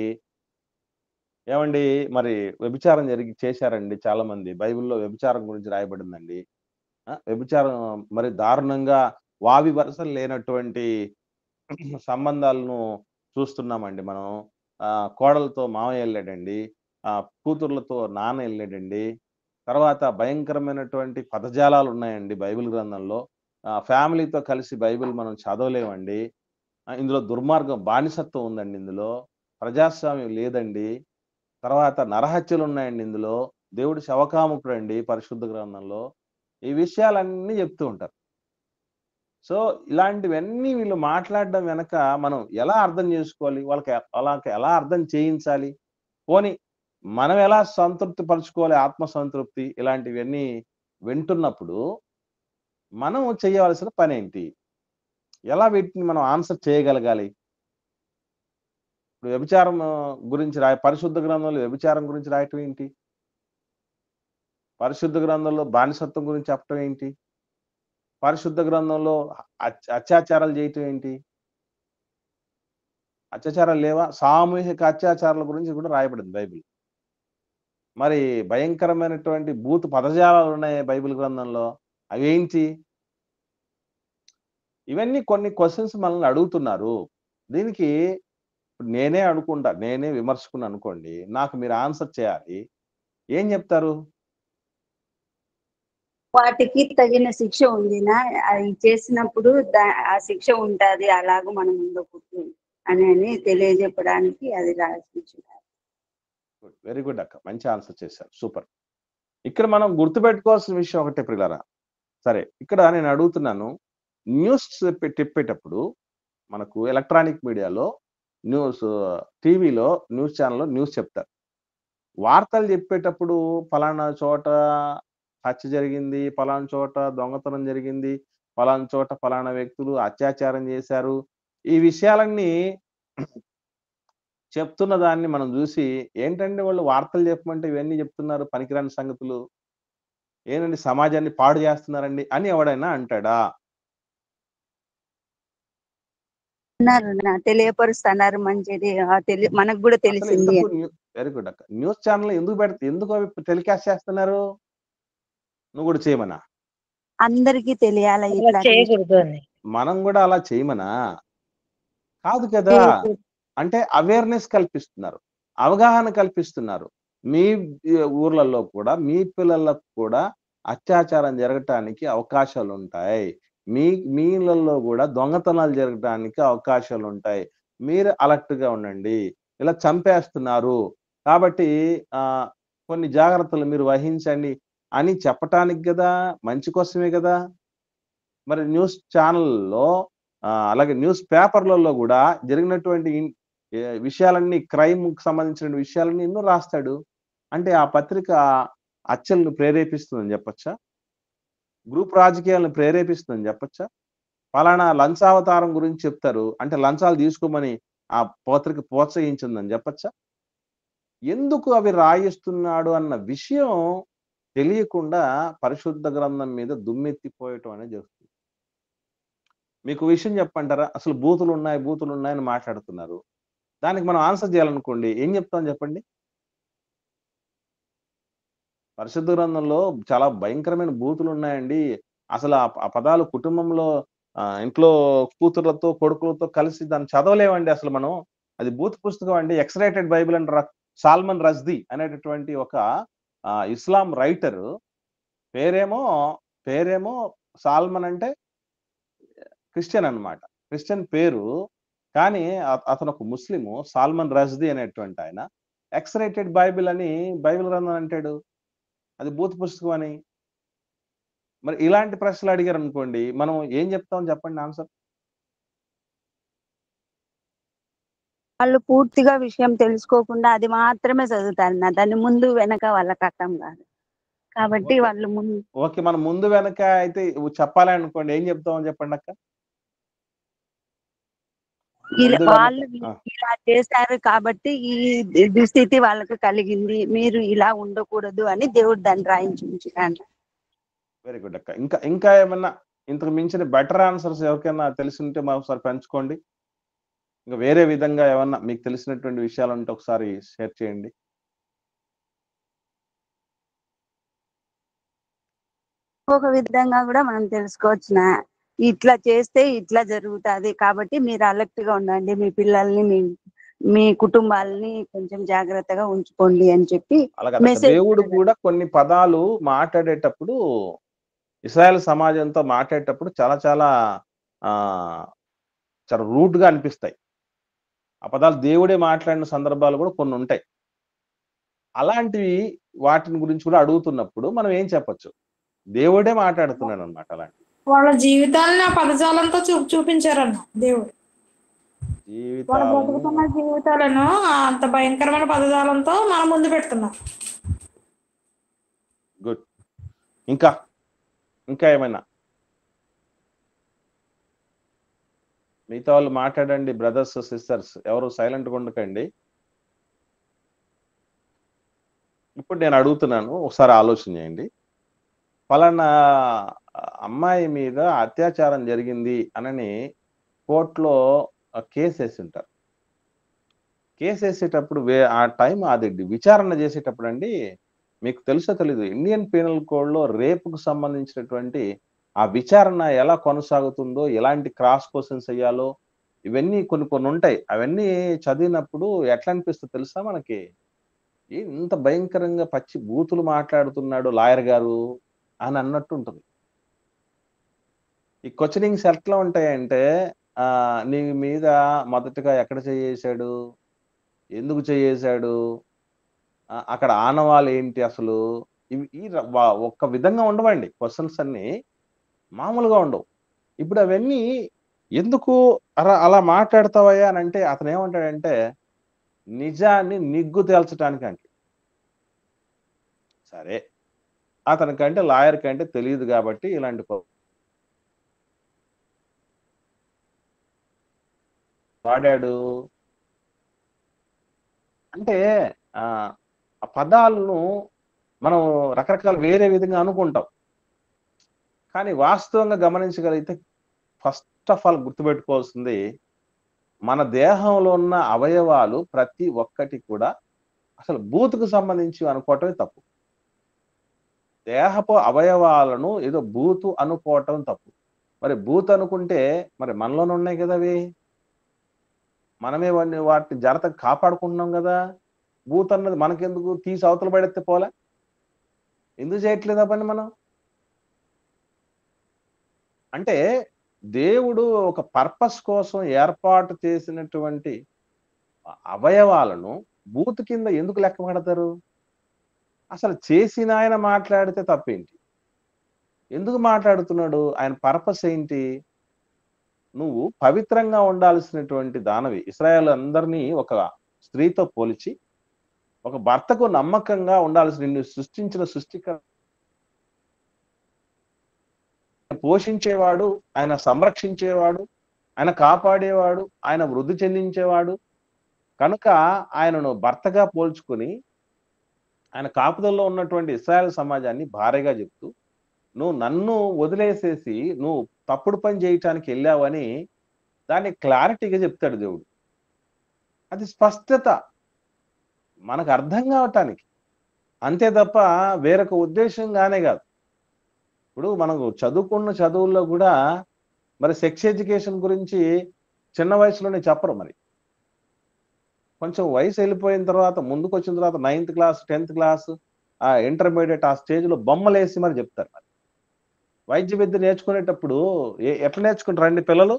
ఏవండీ మరి వ్యభిచారం చేశారండి చాలామంది. బైబిల్‌లో వ్యభిచారం గురించి రాయబడిందండి. వ్యభిచారం మరి దారుణంగా వావి వరసలు లేనటువంటి సంబంధాలను చూస్తున్నామండి మనం. కోడలతో మామయ్య ఎళ్ళాడండి. కూతుర్లతో నాన్న ఎళ్ళాడండి. తర్వాత భయంకరమైనటువంటి పదజాలాలున్నాయండి బైబిల్ గ్రంథంలో. ఫ్యామిలీతో కలిసి బైబిల్ మనం చదవలేమండి. ఇందులో దుర్మార్గం, బానిసత్వం ఉందండి ఇందులో. ప్రజాస్వామ్యం లేదండి. తర్వాత నరహత్యలున్నాయండి ఇందులో. దేవుడు శవకాముకుడండి పరిశుద్ధ గ్రంథంలో. ఈ విషయాలన్నీ చెప్తూ ఉంటారు. సో, ఇలాంటివన్నీ వీళ్ళు మాట్లాడడం వెనక మనం ఎలా అర్థం చేసుకోవాలి? వాళ్ళకి ఎలా అర్థం చేయించాలి? పోనీ మనం ఎలా సంతృప్తి పరుచుకోవాలి ఆత్మ సంతృప్తి? ఇలాంటివన్నీ వింటున్నప్పుడు మనం చేయవలసిన పనేంటి? ఎలా వీటిని మనం ఆన్సర్ చేయగలగాలి? ఇప్పుడు వ్యభిచారం గురించి పరిశుద్ధ గ్రంథంలో వ్యభిచారం గురించి రాయటం ఏంటి? పరిశుద్ధ గ్రంథంలో బానిసత్వం గురించి చెప్పటం ఏంటి? పరిశుద్ధ గ్రంథంలో అత్యాచారాలు చేయటం ఏంటి? అత్యాచారాలు లేవా? సామూహిక అత్యాచారాల గురించి కూడా రాయబడింది బైబిల్. మరి భయంకరమైనటువంటి భూత పదజాలాలు ఉన్నాయి బైబిల్ గ్రంథంలో. అవేంటి? ఇవన్నీ కొన్ని క్వెషన్స్ మనల్ని అడుగుతున్నారు. దీనికి నేనే విమర్శకుని అనుకోండి. నాకు మీరు ఆన్సర్ చేయాలి. ఏం చెప్తారు? వాటికి తగిన శిక్ష ఉందినా, అది చేసినప్పుడు ఆ శిక్ష ఉంటది, అలాగ మనం ముందుకు అని తెలియజెప్పడానికి అది రాసించారు. వెరీ గుడ్ అక్క. మంచి ఆన్సర్ చేశారు. సూపర్. ఇక్కడ మనం గుర్తుపెట్టుకోవాల్సిన విషయం ఒకటే ప్రియులారా. సరే, ఇక్కడ నేను అడుగుతున్నాను, న్యూస్ చెప్పేటప్పుడు మనకు ఎలక్ట్రానిక్ మీడియాలో టీవీలో న్యూస్ ఛానల్‌లో న్యూస్ చెప్తారు. వార్తలు చెప్పేటప్పుడు ఫలానా చోట హత్య జరిగింది, ఫలానా చోట దొంగతనం జరిగింది, ఫలానా చోట ఫలానా వ్యక్తులు అత్యాచారం చేశారు. ఈ విషయాలన్నీ చెప్తున్న దాన్ని మనం చూసి, ఏంటండి వాళ్ళు వార్తలు చెప్పమంటే ఇవన్నీ చెప్తున్నారు పనికిరాని సంగతులు. ఏందండి సమాజాన్ని పాడు చేస్తున్నారండి అని ఎవడైనా అంటాడా? తెలియపరుస్తున్నారు మంచిది. మనకు కూడా తెలిసింది. వెరీ గుడ్ అక్క. న్యూస్ ఛానల్ ఎందుకు అవి టెలికాస్ట్ చేస్తున్నారు? నువ్వు కూడా చేయమనా? అందరికీ తెలియాలి. ఇట్లా చేయకూడదు అని మనం కూడా అలా చేయమనా? కాదు కదా. అంటే అవేర్‌నెస్ కల్పిస్తున్నారు, అవగాహన కల్పిస్తున్నారు. మీ ఊర్లలో కూడా మీ పిల్లలకు కూడా అత్యాచారం జరగటానికి అవకాశాలుంటాయి. మీ ఇళ్ళల్లో కూడా దొంగతనాలు జరగటానికి అవకాశాలుంటాయి. మీరు అలర్ట్‌గా ఉండండి. ఇలా చంపేస్తున్నారు. కాబట్టి కొన్ని జాగ్రత్తలు మీరు వహించండి అని చెప్పటానికి గదా! మంచి కోసమే గదా! మరి న్యూస్ ఛానల్‌లో అలాగే న్యూస్ పేపర్‌లలో గూడా జరిగినటువంటి విషయాలన్నీ క్రైమ్‌కి సంబంధించిన విషయాలన్నీ ఎన్నో రాస్తాడు. అంటే ఆ పత్రిక హత్యలను ప్రేరేపిస్తుందని చెప్పొచ్చా? గ్రూప్ రాజకీయాలను ప్రేరేపిస్తుందని చెప్పొచ్చా? పలానా లంచావతారం గురించి చెప్తారు. అంటే లంచాలు తీసుకోమని ఆ పత్రిక ప్రోత్సహించిందని చెప్పొచ్చా? ఎందుకు అవి రాయిస్తున్నాడు అన్న విషయం తెలియకుండా పరిశుద్ధ గ్రంథం మీద దుమ్మెత్తిపోయటం అనేది జరుగుతుంది. మీకు విషయం చెప్పంటారా? అసలు బూతులున్నాయని మాట్లాడుతున్నారు. దానికి మనం ఆన్సర్ చేయాలనుకోండి ఏం చెప్తాం చెప్పండి? పరిశుద్ధ గ్రంథంలో చాలా భయంకరమైన బూతులున్నాయండి. అసలు ఆ పదాలు కుటుంబంలో ఇంట్లో కూతుర్లతో, కొడుకులతో కలిసి దాన్ని చదవలేమండి అసలు మనం. అది బూత్ పుస్తకం అండి. ఎక్స్ రేటెడ్ బైబిల్ అంటారు. సాల్మన్ రజ్దీ అనేటటువంటి ఒక ఇస్లాం రైటర్ పేరేమో సాల్మన్ అంటే క్రిస్టియన్ అన్నమాట. క్రిస్టియన్ పేరు. కానీ అతను ఒక ముస్లిము. సాల్మన్ రజ్దీ అనేటువంటి ఆయన ఎక్స్ రేటెడ్ బైబిల్ అని బైబిల్ గ్రంథం అంటాడు. అది భూత పుస్తకం అని. మరి ఇలాంటి ప్రశ్నలు అడిగారు అనుకోండి, మనం ఏం చెప్తాం చెప్పండి ఆన్సర్? వాళ్ళు పూర్తిగా విషయం తెలుసుకోకుండా అది మాత్రమే చదువుతారు. దాన్ని ముందు వెనక వాళ్ళకి అర్థం కాదు. కాబట్టి ఓకే. వాళ్ళు ముందు ఓకే. మనం ముందు వెనక అయితే చెప్పాలి అనుకోండి, ఏం చెప్తామని చెప్పండి అక్క? ముందు వెనక వాళ్ళు ఇలా చేశారు కాబట్టి ఈ దుస్థితి వాళ్ళకు కలిగింది, మీరు ఇలా ఉండకూడదు అని దేవుడు దాన్ని రాయించి ఉంచుతాడు. వెరీ గుడ్ అక్క. ఇంకా ఏమన్నా ఇంతకు మించిన బెటర్ ఆన్సర్స్ ఎవరికైనా తెలిసింటే మరొకసారి పంచుకోండి. ఇంకా వేరే విధంగా ఏమన్నా మీకు తెలిసినటువంటి విషయాలు ఉంటే ఒకసారి షేర్ చేయండి. ఒక విధంగా కూడా మనం తెలుసుకోవచ్చిన ఇట్లా చేస్తే ఇట్లా జరుగుతుంది, కాబట్టి మీరు అలర్ట్ గా ఉండండి, మీ పిల్లల్ని మీ కుటుంబాలని కొంచెం జాగ్రత్తగా ఉంచుకోండి అని చెప్పి అలాగే మెసేజ్ దేవుడు కూడా కొన్ని పదాలు మాట్లాడేటప్పుడు ఇశ్రాయేల్ సమాజంతో మాట్లాడేటప్పుడు చాలా చాలా చాలా రూట్ గా అనిపిస్తాయి. ఆ పదాలు దేవుడే మాట్లాడిన సందర్భాలు కూడా కొన్ని ఉంటాయి. అలాంటివి వాటిని గురించి కూడా అడుగుతున్నప్పుడు మనం ఏం చెప్పొచ్చు? దేవుడే మాట్లాడుతున్నాడు అన్నమాట. అలాంటి వాళ్ళ జీవితాలను ఆ పదజాలంతో చూపించారన్న దేవుడు. వాళ్ళ బ్రతుకుతున్న జీవితాలను అంత భయంకరమైన పదజాలంతో మన ముందు పెడుతున్నారు. గుడ్. ఇంకా ఏమైనా మిగతా వాళ్ళు మాట్లాడండి, బ్రదర్స్ సిస్టర్స్, ఎవరు సైలెంట్ గా ఉండకండి. ఇప్పుడు నేను అడుగుతున్నాను, ఒకసారి ఆలోచన చేయండి. ఫలానా అమ్మాయి మీద అత్యాచారం జరిగింది అని కోర్టులో కేసు వేసింటారు. కేసు వేసేటప్పుడు ఆ టైం అది విచారణ చేసేటప్పుడు అండి, మీకు తెలుసో తెలీదు, ఇండియన్ పీనల్ కోడ్ లో రేపుకు సంబంధించినటువంటి ఆ విచారణ ఎలా కొనసాగుతుందో, ఎలాంటి క్రాస్ క్వశ్చన్స్ అయ్యాలో, ఇవన్నీ కొన్ని ఉంటాయి. అవన్నీ చదివినప్పుడు ఎట్లా అనిపిస్తుంది తెలుసా మనకి? ఇంత భయంకరంగా పచ్చి బూతులు మాట్లాడుతున్నాడు లాయర్ గారు అని అన్నట్టు ఉంటుంది. ఈ క్వశ్చనింగ్స్ ఎట్లా ఉంటాయంటే, నీ మీద మొదటగా ఎక్కడ చేయేశాడు, ఎందుకు చేయేశాడు, అక్కడ ఆనవాళ్ళు ఏంటి అసలు, ఇవి ఒక్క విధంగా ఉండవండి. క్వశ్చన్స్ అన్ని మామూలుగా ఉండవు. ఇప్పుడు అవన్నీ ఎందుకు అలా మాట్లాడతావయ్యా అని అంటే అతను ఏమంటాడంటే, నిజాన్ని నిగ్గు తేల్చడానికి అంటే. సరే, అతనికంటే లాయర్ కంటే తెలియదు కాబట్టి ఇలాంటి వాడాడు. అంటే ఆ పదాలను మనం రకరకాల వేరే విధంగా అనుకుంటాం. కానీ వాస్తవంగా గమనించగలిగితే ఫస్ట్ ఆఫ్ ఆల్ గుర్తుపెట్టుకోవాల్సింది, మన దేహంలో ఉన్న అవయవాలు ప్రతి ఒక్కటి కూడా అసలు బూతుకు సంబంధించి అనుకోవటమే తప్పు. దేహపు అవయవాలను ఏదో బూతు అనుకోవటం తప్పు. మరి బూత్ అనుకుంటే మరి మనలోనే ఉన్నాయి కదా అవి, మనమే వాటిని జాగ్రత్తగా కాపాడుకుంటున్నాం కదా. బూత్ అన్నది మనకెందుకు, తీసి అవతల పడేస్తే పోలే? ఎందుకు చేయట్లేదా పని మనం? అంటే దేవుడు ఒక పర్పస్ కోసం ఏర్పాటు చేసినటువంటి అవయవాలను బూత్ కింద ఎందుకు లెక్క పెడతారు? అసలు చేసిన ఆయన మాట్లాడితే తప్పేంటి? ఎందుకు మాట్లాడుతున్నాడు? ఆయన పర్పస్ ఏంటి? నువ్వు పవిత్రంగా ఉండాల్సినటువంటి దానవి. ఇశ్రాయేలు అందరినీ ఒక స్త్రీతో పోల్చి, ఒక భర్తకు నమ్మకంగా ఉండాల్సిన, నిన్ను సృష్టించిన సృష్టికర్త పోషించేవాడు, ఆయన సంరక్షించేవాడు, ఆయన కాపాడేవాడు, ఆయన వృద్ధి చెందించేవాడు కనుక ఆయనను భర్తగా పోల్చుకుని ఆయన కాపుదల్లో ఉన్నటువంటి ఇశ్రాయేల్ సమాజాన్ని భార్యగా చెప్తూ, నువ్వు నన్ను వదిలేసేసి నువ్వు తప్పుడు పని చేయటానికి వెళ్ళావని దాన్ని క్లారిటీగా చెప్తాడు దేవుడు. అది స్పష్టత మనకు అర్థం కావటానికి, అంతే తప్ప వేరొక ఉద్దేశంగానే కాదు. ఇప్పుడు మనకు చదువుకున్న చదువుల్లో కూడా మరి సెక్స్ ఎడ్యుకేషన్ గురించి చిన్న వయసులోనే చెప్పరు. మరి కొంచెం వయసు వెళ్ళిపోయిన తర్వాత ముందుకు వచ్చిన తర్వాత 9th క్లాస్ 10th క్లాస్ ఆ ఇంటర్మీడియట్ ఆ స్టేజ్ లో బొమ్మలు వేసి మరి చెప్తారు. మరి వైద్య విద్య నేర్చుకునేటప్పుడు ఎట్లా నేర్చుకుంటారండి పిల్లలు?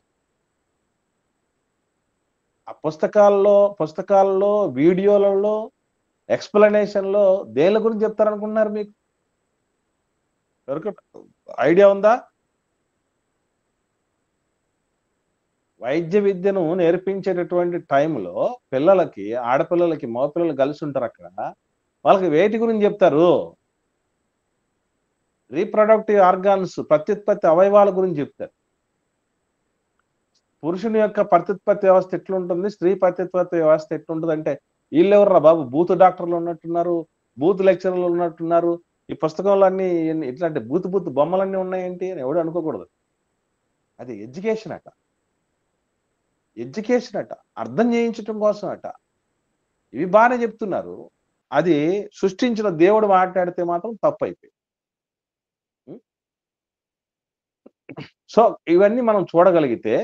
ఆ పుస్తకాల్లో వీడియోలలో ఎక్స్ప్లెనేషన్ లో దేని గురించి చెప్తారనుకుంటున్నారు? మీకు ఎవరికి ఐడియా ఉందా? వైద్య విద్యను నేర్పించేటటువంటి టైంలో పిల్లలకి, ఆడపిల్లలకి, మగపిల్లలు కలిసి ఉంటారు అక్కడ. వాళ్ళకి వేటి గురించి చెప్తారు? రీప్రొడక్టివ్ ఆర్గాన్స్, ప్రత్యుత్పత్తి అవయవాల గురించి చెప్తారు. పురుషుని యొక్క ప్రత్యుత్పత్తి వ్యవస్థ ఎట్లుంటుంది, స్త్రీ ప్రత్యుత్పత్తి వ్యవస్థ ఎట్లుంటుంది అంటే వీళ్ళెవర్రా బాబు, బూత్ డాక్టర్లు ఉన్నట్టున్నారు, బూత్ లెక్చరర్లు ఉన్నట్టున్నారు, ఈ పుస్తకంలో అన్ని ఇట్లాంటి బూత్ బొమ్మలన్నీ ఉన్నాయేంటి అని ఎవడు అనుకోకూడదు. అది ఎడ్యుకేషన్ అట, అర్థం చేయించటం కోసం అట. ఇవి బాగానే చెప్తున్నారు. అది సృష్టించిన దేవుడు మాట్లాడితే మాత్రం తప్పు అయిపోయింది. సో ఇవన్నీ మనం చూడగలిగితే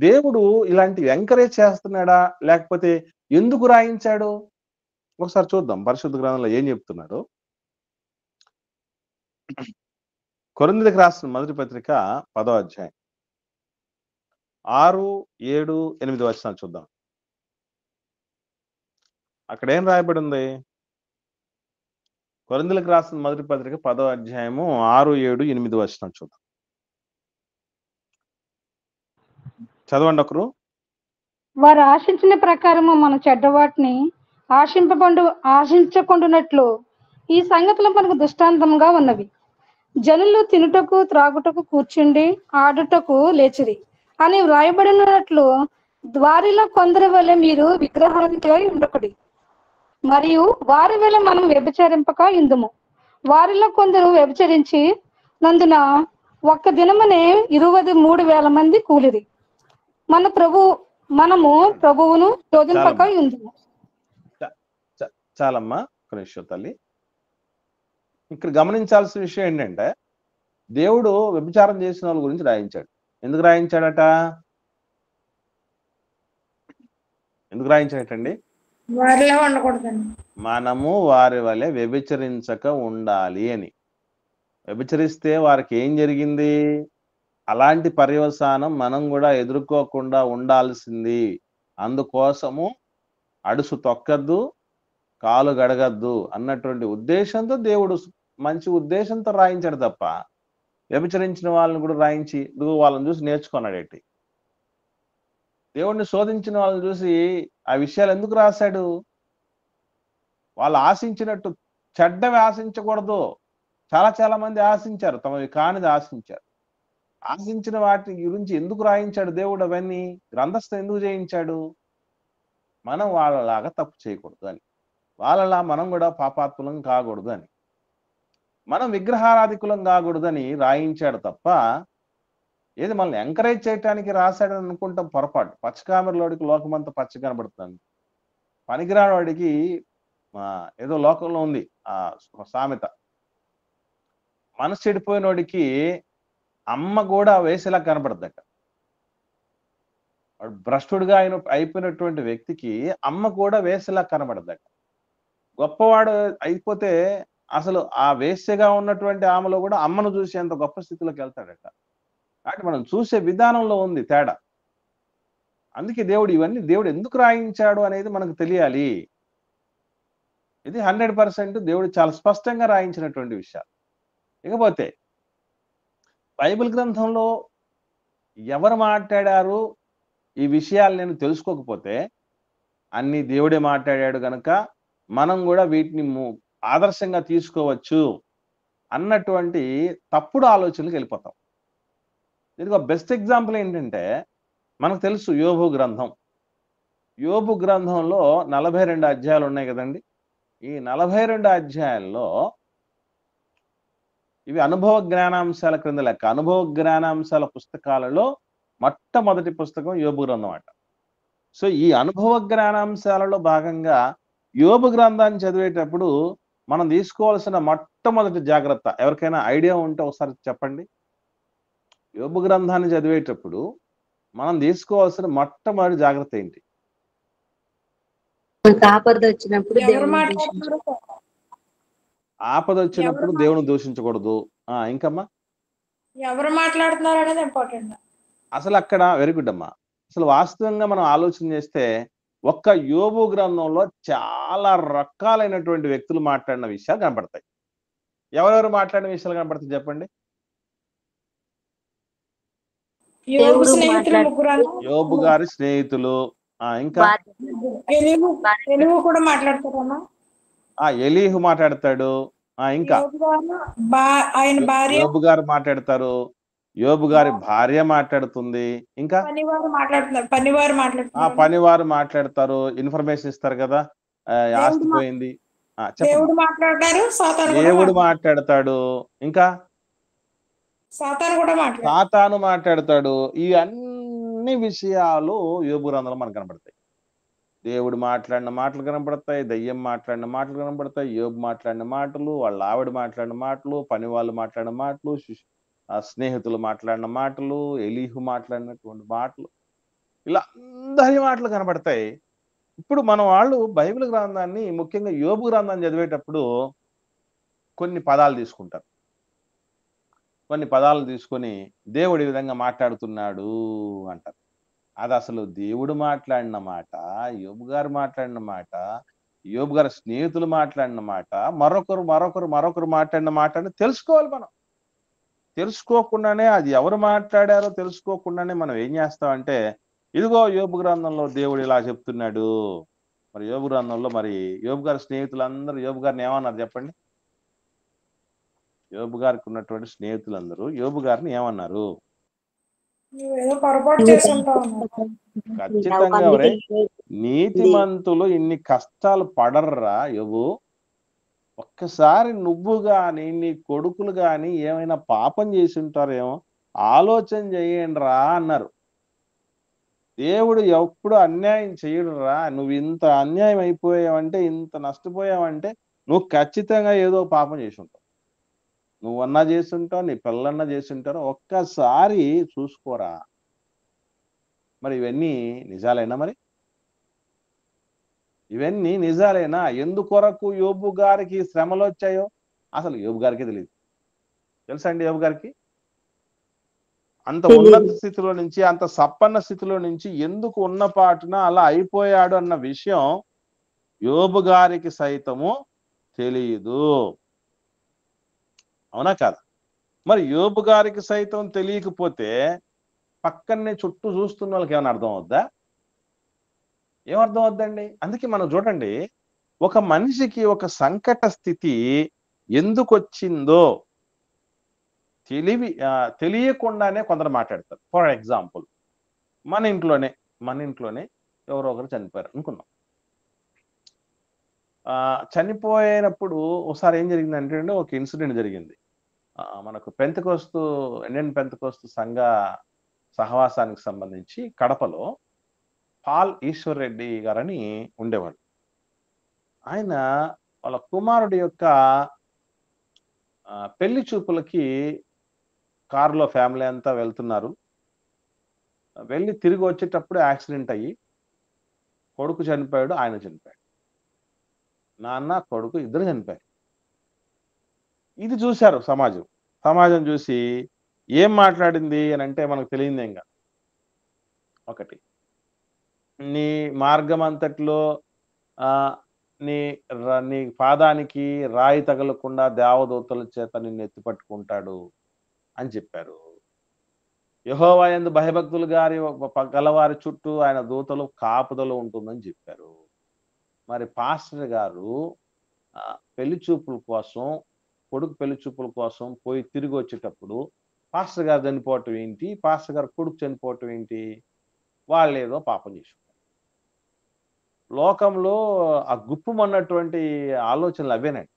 దేవుడు ఇలాంటివి ఎంకరేజ్ చేస్తున్నాడా, లేకపోతే ఎందుకు రాయించాడు? ఒకసారి చూద్దాం పరిశుద్ధ గ్రంథంలో ఏం చెప్తున్నాడు. కొరింథీయులకు రాసిన మొదటి పత్రిక 10వ అధ్యాయం 6, 7, 8 వచనాలు చూద్దాం. అక్కడ ఏం రాయబడి ఉంది? కొరింథీయులకు రాసిన మొదటి పత్రిక 10వ అధ్యాయము 6, 7, 8 వచనాలు చూద్దాం. చదవండి ఒకరు. వారు ఆశించిన ప్రకారము మన చెడ్డవాటిని ఆశించకుండానట్లు ఈ సంగతులు మనకు దృష్టాంతంగా ఉన్నవి. జనులు తినుటకు త్రాగుటకు కూర్చుండి ఆడుటకు లేచిరి అని వ్రాయబడినట్లు వారిలో కొందరి వలె మీరు విగ్రహారాధికులై ఉండకుడి, మరియు వారి వలె మనం వ్యభిచరింపక ఇందుము. వారిలో కొందరు వ్యభిచరించి నందున ఒక్క దినమునే 23,000 మంది కూలిరి. మనము ప్రభువును శోధింపక ఇందుము. చాలమ్మా, ఒక నిమిషం తల్లి. ఇక్కడ గమనించాల్సిన విషయం ఏంటంటే దేవుడు వ్యభిచారం చేసిన వాళ్ళ గురించి రాయించాడు. ఎందుకు రాయించాడట? ఎందుకు రాయించాడటండి? వారిలో ఉండకూడదండి. మనము వారి వలె వ్యభిచరించక ఉండాలి అని. వ్యభిచరిస్తే వారికి ఏం జరిగింది? అలాంటి పర్యవసానం మనం కూడా ఎదుర్కోకుండా ఉండాల్సింది. అందుకోసము అడుసు తొక్కద్దు, కాలు గడగద్దు అన్నటువంటి ఉద్దేశంతో దేవుడు మంచి ఉద్దేశంతో రాయించాడు తప్ప వ్యభిచరించిన వాళ్ళని కూడా రాయించి వాళ్ళని చూసి నేర్చుకున్నాడేంటి? దేవుడిని శోధించిన వాళ్ళని చూసి ఆ విషయాలు ఎందుకు రాశాడు? వాళ్ళు ఆశించినట్టు చెడ్డవి ఆశించకూడదు. చాలా మంది ఆశించారు, తమవి కానిది ఆశించారు. ఆశించిన వాటి గురించి ఎందుకు రాయించాడు దేవుడు? అవన్నీ గ్రంథస్థం ఎందుకు చేయించాడు? మనం వాళ్ళలాగా తప్పు చేయకూడదు అని, వాళ్ళలా మనం కూడా పాపాత్ములం కాకూడదు అని, మనం విగ్రహారాధికులం కాకూడదని రాయించాడు తప్ప ఏది మనల్ని ఎంకరేజ్ చేయటానికి రాశాడని అనుకుంటాం పొరపాటు. పచ్చకామెరలోడికి లోకమంతా పచ్చ కనబడుతుంది, పనికిరాడికి ఏదో లోకంలో ఉంది ఆ సామెత. మనసు చెడిపోయినోడికి అమ్మ కూడా వేసేలా కనబడద్దట. వాడు భ్రష్టుడిగా అయిపోయినటువంటి వ్యక్తికి అమ్మ కూడా వేసేలా కనబడద్దట. గొప్పవాడు అయిపోతే అసలు ఆ వేశ్యగా ఉన్నటువంటి ఆమెలో కూడా అమ్మను చూసి అంత గొప్ప స్థితిలోకి వెళ్తాడట. కాబట్టి మనం చూసే విధానంలో ఉంది తేడా. అందుకే ఇవన్నీ దేవుడు ఎందుకు రాయించాడు అనేది మనకు తెలియాలి. ఇది 100% దేవుడు చాలా స్పష్టంగా రాయించినటువంటి విషయాలు. ఇకపోతే బైబిల్ గ్రంథంలో ఎవరు మాట్లాడారు ఈ విషయాలు నేను తెలుసుకోకపోతే, అన్ని దేవుడే మాట్లాడాడు గనక మనం కూడా వీటిని ఆదర్శంగా తీసుకోవచ్చు అన్నటువంటి తప్పుడు ఆలోచనలకు వెళ్ళిపోతాం. దీనికి ఒక బెస్ట్ ఎగ్జాంపుల్ ఏంటంటే మనకు తెలుసు యోబు గ్రంథం. యోబు గ్రంథంలో 42 అధ్యాయాలు ఉన్నాయి కదండి. ఈ 42 అధ్యాయాల్లో ఇవి అనుభవ జ్ఞానాంశాల క్రింద లెక్క. అనుభవ జ్ఞానాంశాల పుస్తకాలలో మొట్టమొదటి పుస్తకం యోబు గ్రంథం అట. సో ఈ అనుభవ జ్ఞానాంశాలలో భాగంగా యోబు గ్రంథాన్ని చదివేటప్పుడు మనం తీసుకోవాల్సిన మొట్టమొదటి జాగ్రత్త, ఎవరికైనా ఐడియా ఉంటే ఒకసారి చెప్పండి. యోబు గ్రంథాన్ని చదివేటప్పుడు మనం తీసుకోవాల్సిన మొట్టమొదటి జాగ్రత్త ఏంటి? మనకు ఆపద వచ్చినప్పుడు ఎవరు దేవుని మాట్లాడుతున్నారు? ఆపద వచ్చినప్పుడు ఎవరు దేవుని దూషించకూడదు. ఇంకమ్మా ఎవరు మాట్లాడుతున్నారు అనేది ఇంపార్టెంట్. అసలు అక్కడ వెరీ గుడ్ అమ్మా. అసలు వాస్తవంగా మనం ఆలోచన చేస్తే ఒక్క యోబు గ్రంథంలో చాలా రకాలైనటువంటి వ్యక్తులు మాట్లాడిన విషయాలు కనపడతాయి. ఎవరెవరు మాట్లాడిన విషయాలు కనపడతాయి చెప్పండి. యోబు దేవుడు స్నేహితులు ముగ్గురు యోబు గారి స్నేహితులు, ఇంకా ఎలిహు కూడా మాట్లాడతారమ్మా. ఎలీహు మాట్లాడతాడు, ఇంకా యోబు గారు ఆయన భార్య, యోబు గారు మాట్లాడతారు, యోబు గారి భార్య మాట్లాడుతుంది, ఇంకా పనివారు మాట్లాడుతున్నారు. పనివారు మాట్లాడతారు, ఇన్ఫర్మేషన్ ఇస్తారు కదా, ఆస్తి పోయింది. దేవుడు మాట్లాడతారు, దేవుడు మాట్లాడతాడు, ఇంకా సాతాను మాట్లాడతాడు. ఈ అన్ని విషయాలు యోబు గ్రంథంలో మనకు కనబడతాయి. దేవుడు మాట్లాడిన మాటలు కనబడతాయి, దయ్యం మాట్లాడిన మాటలు కనబడతాయి, యోబు మాట్లాడిన మాటలు, వాళ్ళ ఆవిడ మాట్లాడిన మాటలు, పని వాళ్ళు మాట్లాడిన మాటలు, స్నేహితులు మాట్లాడిన మాటలు, ఎలీహు మాట్లాడినటువంటి మాటలు, ఇలా అందరి మాటలు కనబడతాయి. ఇప్పుడు మన వాళ్ళు బైబిల్ గ్రంథాన్ని, ముఖ్యంగా యోబు గ్రంథాన్ని చదివేటప్పుడు కొన్ని పదాలు తీసుకుంటారు. కొన్ని పదాలు తీసుకొని దేవుడు ఈ విధంగా మాట్లాడుతున్నాడు అంటారు. అది అసలు దేవుడు మాట్లాడిన మాట, యోబు గారు మాట్లాడిన మాట, యోబు గారి స్నేహితులు మాట్లాడిన మాట, మరొకరు మాట్లాడిన మాట అని తెలుసుకోవాలి. మనం తెలుసుకోకుండానే, అది ఎవరు మాట్లాడారో తెలుసుకోకుండానే మనం ఏం చేస్తామంటే, ఇదిగో యోబు గ్రంథంలో దేవుడు ఇలా చెప్తున్నాడు. మరి యోబు గ్రంథంలో మరి యోబు గారి స్నేహితులందరూ యోబు గారిని ఏమన్నారు చెప్పండి. యోబు గారికి ఉన్నటువంటి స్నేహితులందరూ యోబు గారిని ఏమన్నారు? ఖచ్చితంగా ఎవరే నీతిమంతులు ఇన్ని కష్టాలు పడర్రా యోబు, ఒక్కసారి నువ్వు గాని నీ కొడుకులు గాని ఏమైనా పాపం చేసి ఉంటారేమో ఆలోచన చేయండి రా అన్నారు. దేవుడు ఎప్పుడు అన్యాయం చేయడురా. నువ్వు ఇంత అన్యాయం అయిపోయావంటే, ఇంత నష్టపోయావంటే నువ్వు ఖచ్చితంగా ఏదో పాపం చేసి ఉంటావు. నువ్వన్నా చేస్తుంటావు, నీ పిల్లన్నా చేస్తుంటారు. ఒక్కసారి చూసుకోరా. మరి ఇవన్నీ నిజాలేనా? మరి ఇవన్నీ నిజాలేనా? ఎందుకొరకు యోబు గారికి శ్రమలు వచ్చాయో అసలు యోబు గారికి తెలియదు. తెలుసా అండి యోబు గారికి? అంత ఉన్నత స్థితిలో నుంచి, అంత సంపన్న స్థితిలో నుంచి ఎందుకు ఉన్న పాటున అలా అయిపోయాడు అన్న విషయం యోబు గారికి సైతము తెలియదు. అవునా కాదా? మరి యోబు గారికి సైతం తెలియకపోతే పక్కనే చుట్టూ చూస్తున్న వాళ్ళకి ఏమైనా అర్థం అవుద్దా? ఏమర్థం అవుద్దండి? అందుకే మనం చూడండి, ఒక మనిషికి ఒక సంకట స్థితి ఎందుకు వచ్చిందో తెలియకుండానే కొందరు మాట్లాడతారు. ఫర్ ఎగ్జాంపుల్, మన ఇంట్లోనే ఎవరో ఒకరు చనిపోయారు అనుకుందాం. చనిపోయినప్పుడు ఒకసారి ఏం జరిగిందంటే అండి, ఒక ఇన్సిడెంట్ జరిగింది. మనకు ఇండియన్ పెంతెకోస్తు సంఘ సహవాసానికి సంబంధించి కడపలో పాల్ ఈశ్వర్ రెడ్డి గారని ఉండేవాడు. ఆయన వాళ్ళ కుమారుడి యొక్క పెళ్లి చూపులకి కారులో ఫ్యామిలీ అంతా వెళ్తున్నారు. వెళ్ళి తిరిగి వచ్చేటప్పుడు యాక్సిడెంట్ అయ్యి కొడుకు చనిపోయాడు, ఆయన చనిపోయాడు. నాన్న కొడుకు ఇద్దరు చనిపోయారు. ఇది చూశారు సమాజం చూసి ఏం మాట్లాడింది అని అంటే మనకు తెలియదేం కాదు. ఒకటి, నీ మార్గం అంతట్లో నీ పాదానికి రాయి తగలకుండా దేవదూతల చేత నిన్ను ఎత్తిపట్టుకుంటాడు అని చెప్పారు. యెహోవా యందు భయభక్తులు గలవారి చుట్టూ ఆయన దూతలు కాపుదల ఉంటుందని చెప్పారు. మరి పాస్టర్ గారు కొడుకు పెళ్లి చూపుల కోసం పోయి తిరిగి వచ్చేటప్పుడు పాస్టర్ గారు చనిపోవటం ఏంటి, పాస్టర్ గారు కొడుకు చనిపోవటం ఏంటి? వాళ్ళు ఏదో పాపం చేసి లోకంలో ఆ గుప్పుమన్నటువంటి ఆలోచనలు అవేనండి.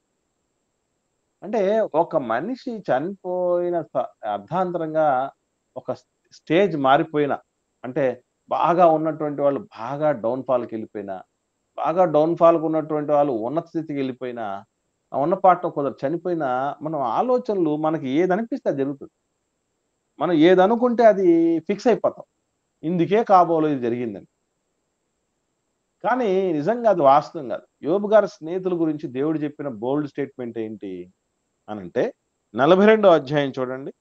అంటే ఒక మనిషి చనిపోయిన అర్ధాంతరంగా ఒక స్టేజ్ మారిపోయిన, అంటే బాగా ఉన్నటువంటి వాళ్ళు బాగా డౌన్ఫాల్కి వెళ్ళిపోయినా, బాగా డౌన్ఫాల్కి ఉన్నటువంటి వాళ్ళు ఉన్నత స్థితికి వెళ్ళిపోయినా, ఉన్న పాటలో కొందరు చనిపోయినా, మనం ఆలోచనలు మనకి ఏది అనిపిస్తే అది జరుగుతుంది. మనం ఏది అనుకుంటే అది ఫిక్స్ అయిపోతాం. ఇందుకే కాబోలు ఇది జరిగిందని. కానీ నిజంగా అది వాస్తవం కాదు. యోబు గారి స్నేహితుల గురించి దేవుడు చెప్పిన బోల్డ్ స్టేట్మెంట్ ఏంటి అని అంటే 42వ అధ్యాయం చూడండి.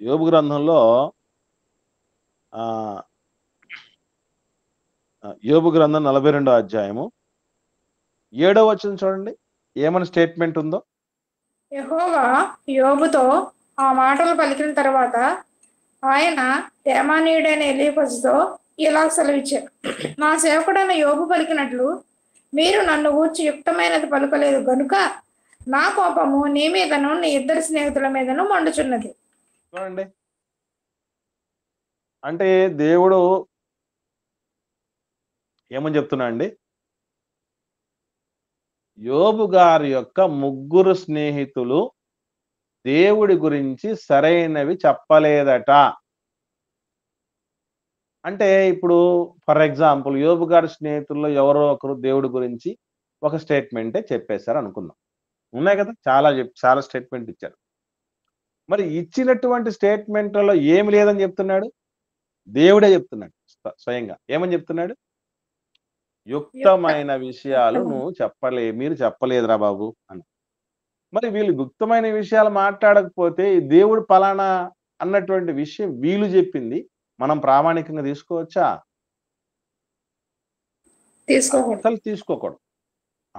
యోబు గ్రంథంలో యోబు గ్రంథం 42వ అధ్యాయము 7వ వచనం చూడండి, ఏమని స్టేట్మెంట్ ఉందో. యెహోవా యోబుతో ఆ మాటలు పలికిన తర్వాత ఆయన తేమానీయుడైన ఎలీఫజుతో ఇలా సెలవిచ్చారు, నా సేవకుడైన యోబు పలికినట్లు మీరు నన్ను గూర్చి యుక్తమైనది పలుకలేదు గనుక నా కోపము నీ మీదను నీ ఇద్దరు స్నేహితుల మీదను మండుచున్నది. చూడండి, అంటే దేవుడు ఏమని చెప్తున్నా అండి, యోబు గారి యొక్క ముగ్గురు స్నేహితులు దేవుడి గురించి సరైనవి చెప్పలేదట. అంటే ఇప్పుడు ఫర్ ఎగ్జాంపుల్ యోబు గారి స్నేహితుల్లో ఎవరో ఒకరు దేవుడి గురించి ఒక స్టేట్మెంటే చెప్పేశారు అనుకుందాం. ఉన్నాయి కదా, చాలా స్టేట్మెంట్ ఇచ్చారు. మరి ఇచ్చినటువంటి స్టేట్మెంట్లలో ఏమి లేదని చెప్తున్నాడు, దేవుడే చెప్తున్నాడు స్వయంగా. ఏమని చెప్తున్నాడు, యుక్తమైన విషయాలు మీరు చెప్పలేదురా బాబు అని. మరి వీళ్ళు యుక్తమైన విషయాలు మాట్లాడకపోతే దేవుడు పలానా అన్నటువంటి విషయం వీళ్ళు చెప్పింది మనం ప్రామాణికంగా తీసుకోవచ్చా?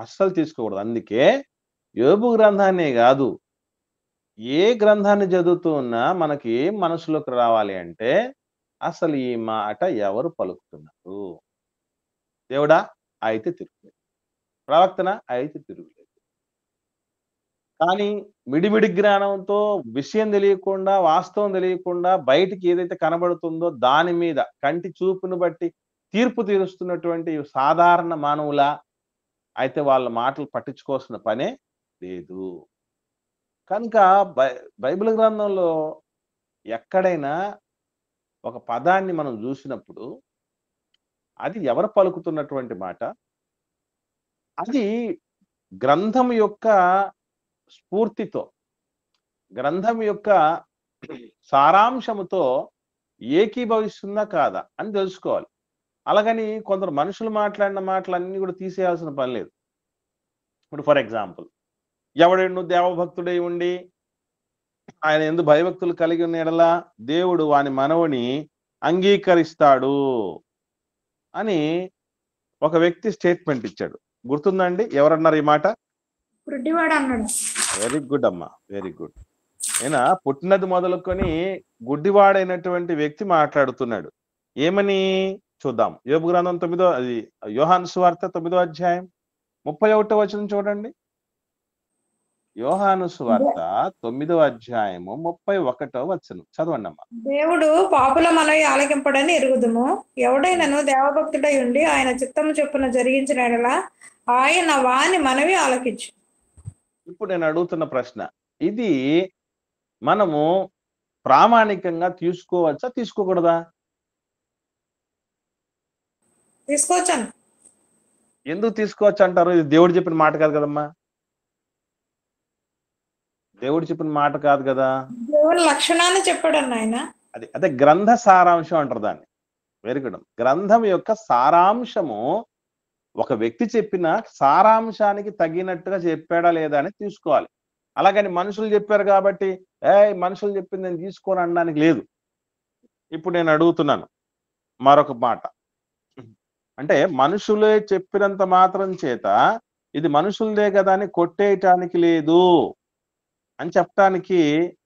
అస్సలు తీసుకోకూడదు. అందుకే యోబు గ్రంథాన్నే కాదు, ఏ గ్రంథాన్ని చదువుతూ ఉన్నా మనకి ఏం మనసులోకి రావాలి అంటే, అసలు ఈ మాట ఎవరు పలుకుతున్నారు? దేవుడా అయితే తిరుగులేదు, ప్రవక్తన అయితే తిరుగులేదు. కానీ మిడిమిడి జ్ఞానంతో విషయం తెలియకుండా, వాస్తవం తెలియకుండా బయటికి ఏదైతే కనబడుతుందో దాని మీద కంటి చూపును బట్టి తీర్పు తీరుస్తున్నటువంటి సాధారణ మానవుల అయితే వాళ్ళ మాటలు పట్టించుకోవాల్సిన పనే లేదు. కనుక బైబిల్ గ్రంథంలో ఎక్కడైనా ఒక పదాన్ని మనం చూసినప్పుడు అది ఎవరు పలుకుతున్నటువంటి మాట, అది గ్రంథం యొక్క స్ఫూర్తితో, గ్రంథం యొక్క సారాంశముతో ఏకీభవిస్తుందా కాదా అని తెలుసుకోవాలి. అలాగని కొందరు మనుషులు మాట్లాడిన మాటలన్నీ కూడా తీసేయాల్సిన పని లేదు. ఇప్పుడు ఫర్ ఎగ్జాంపుల్, ఎవడెన్ను దేవభక్తుడై ఉండి ఆయన ఎందు భయభక్తులు కలిగి ఉన్న ఎడల దేవుడు వాని మనవుని అంగీకరిస్తాడు అని ఒక వ్యక్తి స్టేట్మెంట్ ఇచ్చాడు. గుర్తుందండి? ఎవరన్నారు ఈ మాట? వెరీ గుడ్ అమ్మా, వెరీ గుడ్. అయినా పుట్టినది మొదలుకొని గుడ్డివాడైనటువంటి వ్యక్తి మాట్లాడుతున్నాడు. ఏమని చూద్దాం. యోబు గ్రంథం 9 యోహాను సువార్త 9వ అధ్యాయం 31వ వచనం చూడండి. యోహాను సువార్త 9వ అధ్యాయము 31వ వచనం చదవండి అమ్మా. దేవుడు పాపుల మనవి ఆలకింపడని ఎరుగుదుము, ఎవడైనను దేవభక్తుడై ఉండి ఆయన చిత్తము చొప్పున జరిగించిన యెడల ఆయన వాని మనవి ఆలకించు. ఇప్పుడు నేను అడుగుతున్న ప్రశ్న, ఇది మనము ప్రామాణికంగా తీసుకోవచ్చా తీసుకోకూడదా? తీసుకోవచ్చాను. ఎందుకు తీసుకోవచ్చు అంటారు? ఇది దేవుడు చెప్పిన మాట కాదు కదమ్మా, దేవుడు చెప్పిన మాట కాదు కదా. దేవుని లక్షణాన్ని చెప్పాడు ఆయన. అదే గ్రంథ సారాంశం అంటారు దాన్ని. Very good. గ్రంథం యొక్క సారాంశము ఒక వ్యక్తి చెప్పిన సారాంశానికి తగినట్టుగా చెప్పాడా లేదా అని తీసుకోవాలి. అలాగని మనుషులు చెప్పారు కాబట్టి మనుషులు చెప్పింది నేను తీసుకోని అనడానికి లేదు. ఇప్పుడు నేను అడుగుతున్నాను మరొక మాట, అంటే మనుషులే చెప్పినంత మాత్రం చేత ఇది మనుషులదే కదా అని కొట్టేయటానికి లేదు అని చెప్పడానికి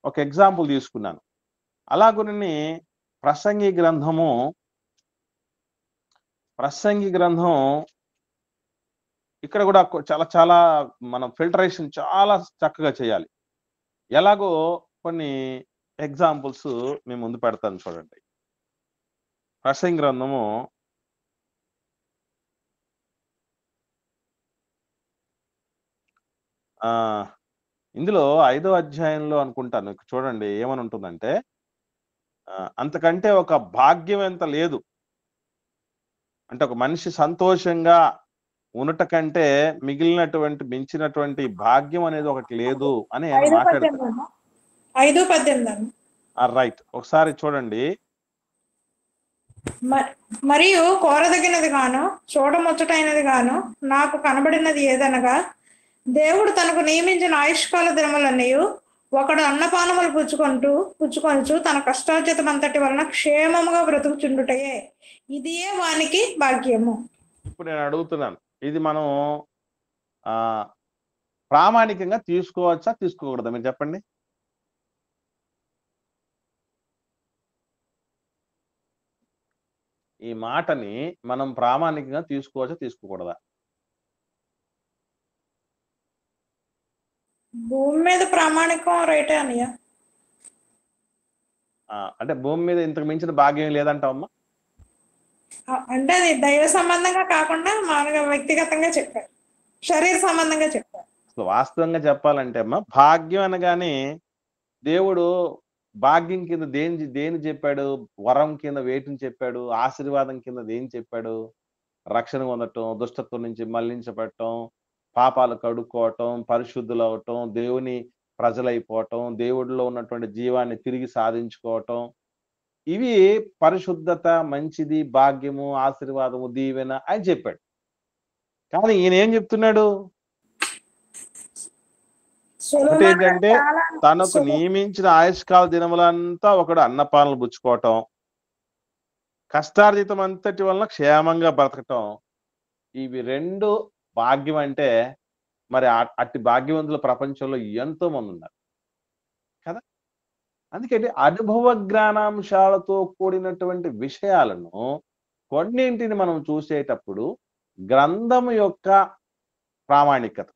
ఒక ఎగ్జాంపుల్ తీసుకున్నాను. అలాగుని ప్రసంగి గ్రంథం ఇక్కడ కూడా చాలా మనం ఫిల్టరేషన్ చాలా చక్కగా చేయాలి. ఎలాగో కొన్ని ఎగ్జాంపుల్స్ మేము ముందు పెడతాను చూడండి. ప్రసంగి గ్రంథము ఇందులో 5వ అధ్యాయంలో అనుకుంటాను, చూడండి ఏమని ఉంటుందంటే, అంతకంటే ఒక భాగ్యం ఎంత లేదు, అంటే ఒక మనిషి సంతోషంగా ఉండట కంటే మించినటువంటి భాగ్యం అనేది ఒకటి లేదు అని ఆయన మాట్లాడతాడు. రైట్, ఒకసారి చూడండి. మరియు కోరదగినది గాను చూడముచ్చటైనది గాను నాకు కనబడినది ఏదనగా, దేవుడు తనకు నియమించిన ఆయుష్కాల దినములన్నీ ఒకడు అన్నపానములు పుచ్చుకొనుచు తన కష్టార్జితమంతటి వలన క్షేమముగా బ్రతుకుచుండుటయే, ఇదియే వానికి భాగ్యము. ఇప్పుడు నేను అడుగుతున్నాను, ఇది మనం ప్రామాణికంగా తీసుకోవచ్చా తీసుకోకూడదా? మీరు చెప్పండి. ఈ మాటని మనం ప్రామాణికంగా తీసుకోవచ్చా తీసుకోకూడదా? భూమి మీద ప్రామాణికం రైటే అన్నయ్య. అంటే భూమి మీద ఇంతకు మించిన భాగ్యం లేదంటావమ్మా? అంటే అది దైవ సంబంధంగా కాకుండా మామూలుగా వ్యక్తిగతంగా చెప్పారు, శరీర సంబంధంగా చెప్పారు. అసలు వాస్తవంగా చెప్పాలంటే అమ్మా, భాగ్యం అనగానే దేవుడు భాగ్యం కింద దేని చెప్పాడు? వరం కింద వేటిని చెప్పాడు? ఆశీర్వాదం కింద దేని చెప్పాడు? రక్షణ పొందటం, దుష్టత్వం నుంచి మళ్లించబడటం, పాపాలు కడుక్కోవటం, పరిశుద్ధులు అవటం, దేవుని ప్రజలైపోవటం, దేవుడిలో ఉన్నటువంటి జీవాన్ని తిరిగి సాధించుకోవటం, ఇవి పరిశుద్ధత, మంచిది, భాగ్యము, ఆశీర్వాదము, దీవెన అని చెప్పాడు. కానీ ఈయన ఏం చెప్తున్నాడు? ఏంటంటే తనకు నియమించిన ఆయుష్కాల దినములంతా ఒకడు అన్నపానలు పుచ్చుకోవటం, కష్టార్జితం అంతటి వలన క్షేమంగా బ్రతకటం, ఇవి రెండు భాగ్యం. అంటే మరి అట్టి భాగ్యవంతుల ప్రపంచంలో ఎంతో మంది ఉన్నారు కదా. అందుకంటే అనుభవ జ్ఞానాంశాలతో కూడినటువంటి విషయాలను కొన్నింటిని మనం చూసేటప్పుడు గ్రంథము యొక్క ప్రామాణికతకు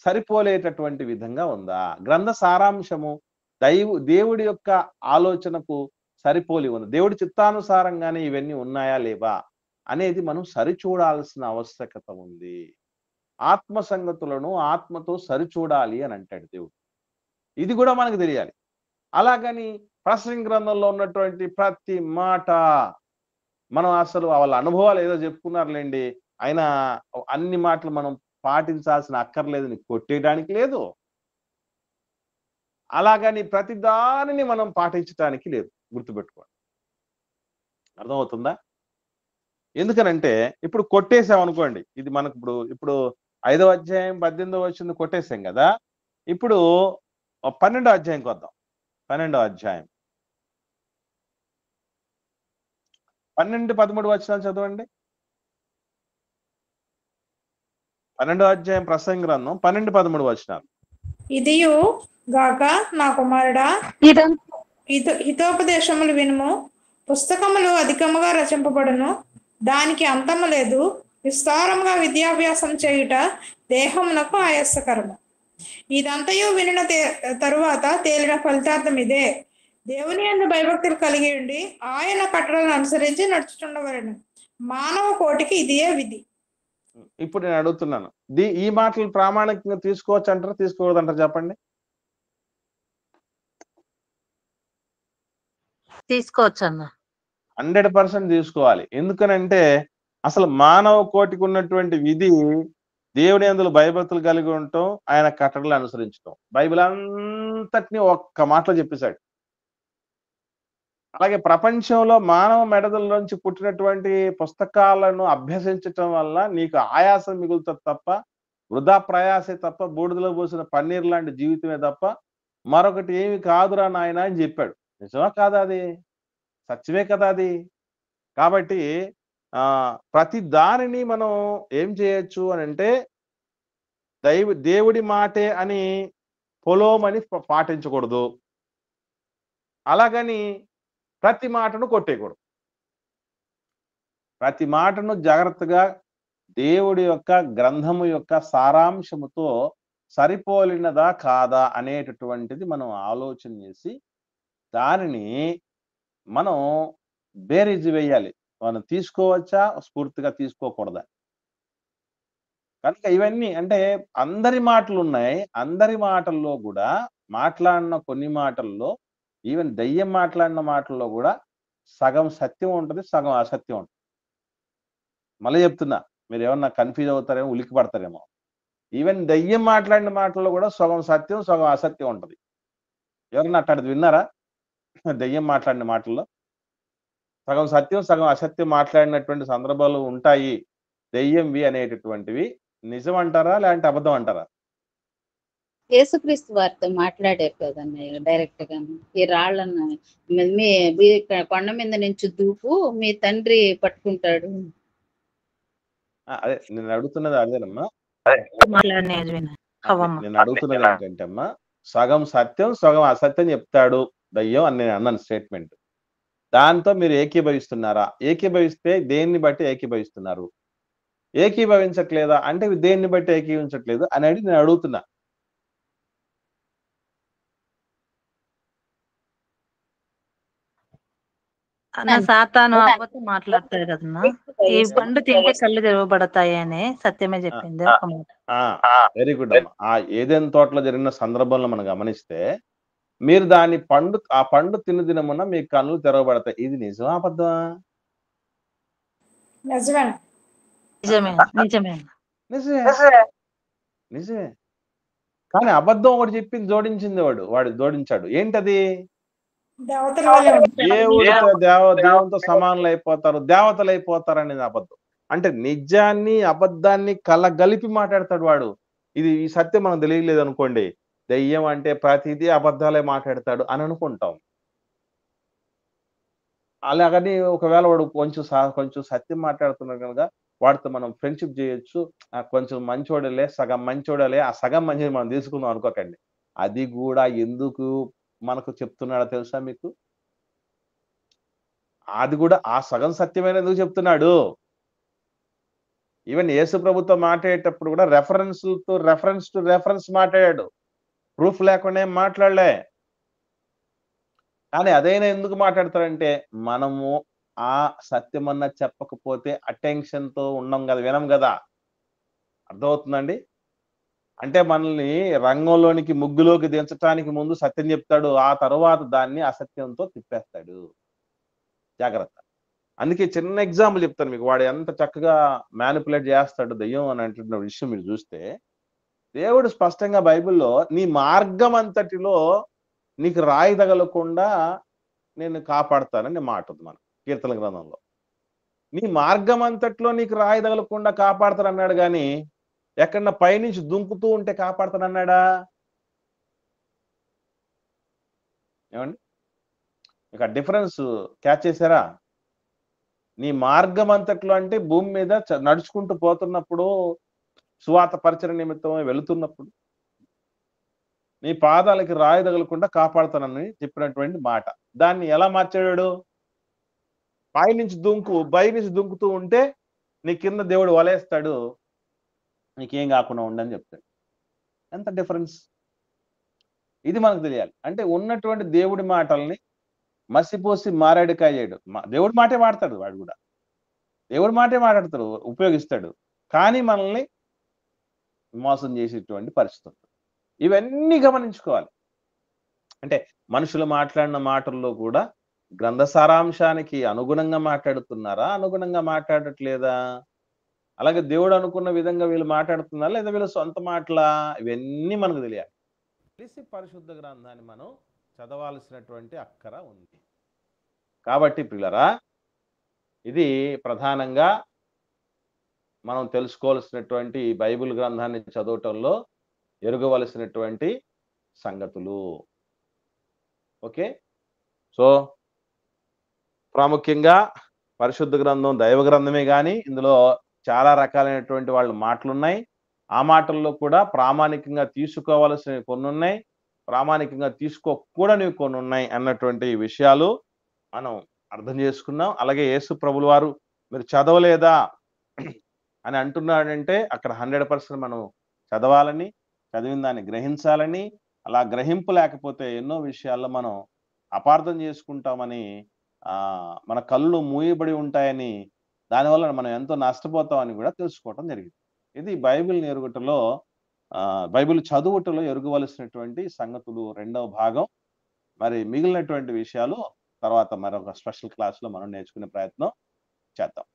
సరిపోలేటటువంటి విధంగా ఉందా, గ్రంథ సారాంశము దేవుడి యొక్క ఆలోచనకు సరిపోలి ఉంది, దేవుడి చిత్తానుసారంగానే ఇవన్నీ ఉన్నాయా లేవా అనేది మనం సరిచూడాల్సిన ఆవశ్యకత ఉంది. ఆత్మ సంగతులను ఆత్మతో సరిచూడాలి అని అంటాడు దేవుడు. ఇది కూడా మనకు తెలియాలి. అలాగని ప్రసంగి గ్రంథంలో ఉన్నటువంటి ప్రతి మాట మనం అసలు వాళ్ళ అనుభవాలు ఏదో చెప్పుకున్నారులేండి, అయినా అన్ని మాటలు మనం పాటించాల్సిన అక్కర్లేదని కొట్టేయడానికి లేదు, అలాగని ప్రతి దానిని మనం పాటించడానికి లేదు. గుర్తుపెట్టుకోండి, అర్థమవుతుందా? ఎందుకనంటే ఇప్పుడు కొట్టేసామనుకోండి, ఇది మనకు ఇప్పుడు 5వ అధ్యాయం 18వ వచనం కొట్టేసాం కదా. ఇప్పుడు 12వ అధ్యాయంకి వద్దాం. 12వ అధ్యాయం 12-13 వచనాలు చదవండి. 12వ అధ్యాయం ప్రసంగి గ్రంథం 12-13 వచనాలు. ఇదియు గాక నా కుమారుడా, హితోపదేశములు వినుము. పుస్తకములు అధికముగా రచింపబడును, దానికి అంతము లేదు. విస్తారముగా విద్యాభ్యాసం చేయుట దేహమునకు ఆయాసకరము. ఇదంతయు వినిన తరువాత తేలిన ఫలితార్థం ఇదే, దేవుని యందు భయభక్తులు కలిగి ఉండి ఆయన కట్టడలను అనుసరించి నడుచుచుండవలెను. మానవ కోటికి ఇదే విధి. ఇప్పుడు నేను అడుగుతున్నాను, ఈ మాటలు ప్రామాణికంగా తీసుకోవచ్చు అంటారా తీసుకోకూడదంటారా? చెప్పండి. తీసుకోవచ్చు అన్న. 100% తీసుకోవాలి. ఎందుకనంటే అసలు మానవ కోటికి ఉన్నటువంటి విధి దేవుని యందు భయభక్తులు కలిగి ఉండటం, ఆయన కట్టడలు అనుసరించడం. బైబిల్ అంతటినీ ఒక్క మాటలో చెప్పేశాడు. అలాగే ప్రపంచంలో మానవ మెడదల్లోంచి పుట్టినటువంటి పుస్తకాలను అభ్యసించటం వల్ల నీకు ఆయాసం మిగులుతుంది తప్ప, వృధా ప్రయాసే తప్ప, బూడిదలో పోసిన పన్నీర్ లాంటి జీవితమే తప్ప మరొకటి ఏమి కాదురా నాయన అని చెప్పాడు. నిజమా కాదా? అది సత్యమే కదా అది. కాబట్టి ప్రతి దానిని మనం ఏం చేయొచ్చు అని అంటే దేవుడి మాటే అని పొలోమని పాటించకూడదు, అలాగని ప్రతి మాటను కొట్టేయకూడదు. ప్రతి మాటను జాగ్రత్తగా దేవుడి యొక్క గ్రంథము యొక్క సారాంశముతో సరిపోలినదా కాదా అనేటటువంటిది మనం ఆలోచన చేసి దానిని మనం బేరీజు వేయాలి. మనం తీసుకోవచ్చా, స్ఫూర్తిగా తీసుకోకూడదా. కనుక ఇవన్నీ అంటే అందరి మాటలు ఉన్నాయి. అందరి మాటల్లో కూడా మాట్లాడిన కొన్ని మాటల్లో, ఈవెన్ దయ్యం మాట్లాడిన మాటల్లో కూడా సగం సత్యం ఉంటుంది, సగం అసత్యం ఉంటుంది. మళ్ళీ చెప్తున్నా, మీరు ఏమన్నా కన్ఫ్యూజ్ అవుతారేమో, ఉలిక్కి పడతారేమో. ఈవెన్ దయ్యం మాట్లాడిన మాటల్లో కూడా సగం సత్యం, సగం అసత్యం ఉంటుంది. ఎవరన్నా అట్లాంటిది విన్నారా? దెయ్యం మాట్లాడిన మాటల్లో సగం సత్యం సగం అసత్యం మాట్లాడినటువంటి సందర్భాలు ఉంటాయి. దెయ్యంవి అనేటటువంటివి నిజం అంటారా లేదంటే అబద్ధం అంటారా? యేసుక్రీస్తు వారితో మాట్లాడారు కదన్నయ్య డైరెక్ట్ గా, ఈ రాళ్ళను మీ కొండ మీద నుంచి దూకు, మీ తండ్రి పట్టుకుంటాడు. అదే నేను అడుగుతున్నది అదేనమ్మా. మాట్లాడిన యజ్విన హవ్వమ్మ. నేను అడుగుతున్నది ఏంటంటే అమ్మా, సగం సత్యం సగం అసత్యం చెప్తాడు దయ్యం అని నేను అన్నాను స్టేట్మెంట్. దాంతో మీరు ఏకీభవిస్తున్నారా? ఏకీభవిస్తే దేన్ని బట్టి ఏకీభవిస్తున్నారు? ఏకీభవించట్లేదా అంటే దేన్ని బట్టి ఏకీభవించట్లేదు అనేది నేను అడుగుతున్నా. అన్న సాతాను అవ్వతో మాట్లాడతాడు కదన్నా, ఈ పండు తింటే కళ్ళు తెరవబడతాయి అని సత్యమే చెప్పింది ఒక మాట. వెరీ గుడ్ అమ్మా. ఆ ఏదైనా తోటలో జరిగిన సందర్భంలో మనం గమనిస్తే మీరు దాని ఆ పండు తిన్న దినమున మీ కళ్ళు తెరవబడతాయి. ఇది నిజమా అబద్ధమా? నిజమే. నిజమే నిజమే నిజమే నిజమే. కానీ అబద్ధం ఒకటి చెప్పింది జోడించింది వాడు జోడించాడు. ఏంటది? దేవతల వల్లే ఉంటారు. దేవునితో సమానులు అయిపోతారు, దేవతలు అయిపోతారు అనేది అబద్ధం. అంటే నిజాన్ని అబద్ధాన్ని కలగలిపి మాట్లాడతాడు వాడు. ఈ సత్యం మనం తెలియలేదు అనుకోండి, దెయ్యం అంటే ప్రతిదీ అబద్ధాలే మాట్లాడతాడు అని అనుకుంటాం. అలాగని ఒకవేళ వాడు కొంచెం సత్యం మాట్లాడుతున్నాడు కనుక వాడితో మనం ఫ్రెండ్షిప్ చేయొచ్చు, కొంచెం మంచోడలే, సగం మంచోడలే, ఆ సగం మంచిది మనం తీసుకుందాం అనుకోకండి. అది కూడా ఎందుకు మనకు చెప్తున్నాడో తెలుసా మీకు? అది కూడా ఆ సగం సత్యమైన ఎందుకు చెప్తున్నాడు? ఈవెన్ యేసు ప్రభుతో మాట్లాడేటప్పుడు కూడా రెఫరెన్స్ టు రెఫరెన్స్ మాట్లాడాడు. ప్రూఫ్ లేకుండా ఏం మాట్లాడలే. కానీ అదైనా ఎందుకు మాట్లాడతారంటే మనము ఆ సత్యమన్నా చెప్పకపోతే అటెన్షన్ తో ఉన్నాం కదా, వినం కదా. అర్థమవుతుందండి? అంటే మనల్ని రంగంలోనికి ముగ్గులోకి దించడానికి ముందు సత్యం చెప్తాడు, ఆ తర్వాత దాన్ని అసత్యంతో తిప్పేస్తాడు. జాగ్రత్త. అందుకే చిన్న ఎగ్జాంపుల్ చెప్తాను మీకు, వాడు ఎంత చక్కగా మ్యానిపులేట్ చేస్తాడు దెయ్యం అని అంటున్న విషయం మీరు చూస్తే, దేవుడు స్పష్టంగా బైబిల్లో నీ మార్గం అంతటిలో నీకు రాయి తగలకుండా నేను కాపాడుతానని మాట ఉంది మన కీర్తన గ్రంథంలో. నీ మార్గం అంతట్లో నీకు రాయి తగలకుండా కాపాడుతానన్నాడు కానీ ఎక్కడన్నా పైనుంచి దుంకుతూ ఉంటే కాపాడుతానన్నాడా? ఏమండి, ఇక డిఫరెన్స్ క్యాచ్ చేశారా? నీ మార్గం అంతట్లో అంటే భూమి మీద నడుచుకుంటూ పోతున్నప్పుడు, సువార్త పరిచయ నిమిత్తం వెళుతున్నప్పుడు నీ పాదాలకి రాయి తగలకుండా కాపాడుతానని చెప్పినటువంటి మాట. దాన్ని ఎలా మార్చాడు? పైనుంచి దుంకుతూ ఉంటే నీ కింద దేవుడు వలేస్తాడు, నీకేం కాకుండా ఉండని చెప్తాడు. ఎంత డిఫరెన్స్! ఇది మనకు తెలియాలి. అంటే ఉన్నటువంటి దేవుడి మాటల్ని మసిపోసి మారేడుకాయ చేయడు. దేవుడి మాటే వాడతాడు, వాడు కూడా దేవుడి మాటే మాట్లాడతాడు, ఉపయోగిస్తాడు. కానీ మనల్ని మోసం చేసేటువంటి పరిస్థితి. ఇవన్నీ గమనించుకోవాలి. అంటే మనుషులు మాట్లాడిన మాటల్లో కూడా గ్రంథ సారాంశానికి అనుగుణంగా మాట్లాడుతున్నారా, అనుగుణంగా మాట్లాడట్లేదా? అలాగే దేవుడు అనుకున్న విధంగా వీళ్ళు మాట్లాడుతున్నారా లేదా వీళ్ళ సొంత మాటలా? ఇవన్నీ మనకు తెలియాలి. తెలిసి పరిశుద్ధ గ్రంథాన్ని మనం చదవాల్సినటువంటి అక్కర ఉంది. కాబట్టి ప్రియులారా, ఇది ప్రధానంగా మనం తెలుసుకోవాల్సినటువంటి బైబిల్ గ్రంథాన్ని చదవటంలో ఎరుగవలసినటువంటి సంగతులు. ఓకే, సో ప్రాముఖ్యంగా పరిశుద్ధ గ్రంథం దైవ గ్రంథమే కానీ ఇందులో చాలా రకాలైనటువంటి వాళ్ళ మాటలు ఉన్నాయి. ఆ మాటల్లో కూడా ప్రామాణికంగా తీసుకోవాల్సినవి కొన్ని ఉన్నాయి, ప్రామాణికంగా తీసుకోకూడనివి కొన్ని ఉన్నాయి అన్నటువంటి విషయాలు మనం అర్థం చేసుకున్నాం. అలాగే యేసు ప్రభుల వారు మీరు చదవలేదా అని అంటున్నాడంటే అక్కడ 100% మనం చదవాలని, చదివిన దాన్ని గ్రహించాలని, అలా గ్రహింపు లేకపోతే ఎన్నో విషయాల్లో మనం అపార్థం చేసుకుంటామని, మన కళ్ళు మూయబడి ఉంటాయని, దానివల్ల మనం ఎంతో నష్టపోతామని కూడా తెలుసుకోవటం జరిగింది. ఇది బైబిల్ ఎరుగుటలో బైబిల్ చదువుటలో ఎరుగవలసినటువంటి సంగతులు 2వ భాగం. మరి మిగిలినటువంటి విషయాలు తర్వాత మరొక స్పెషల్ క్లాస్లో మనం నేర్చుకునే ప్రయత్నం చేద్దాం.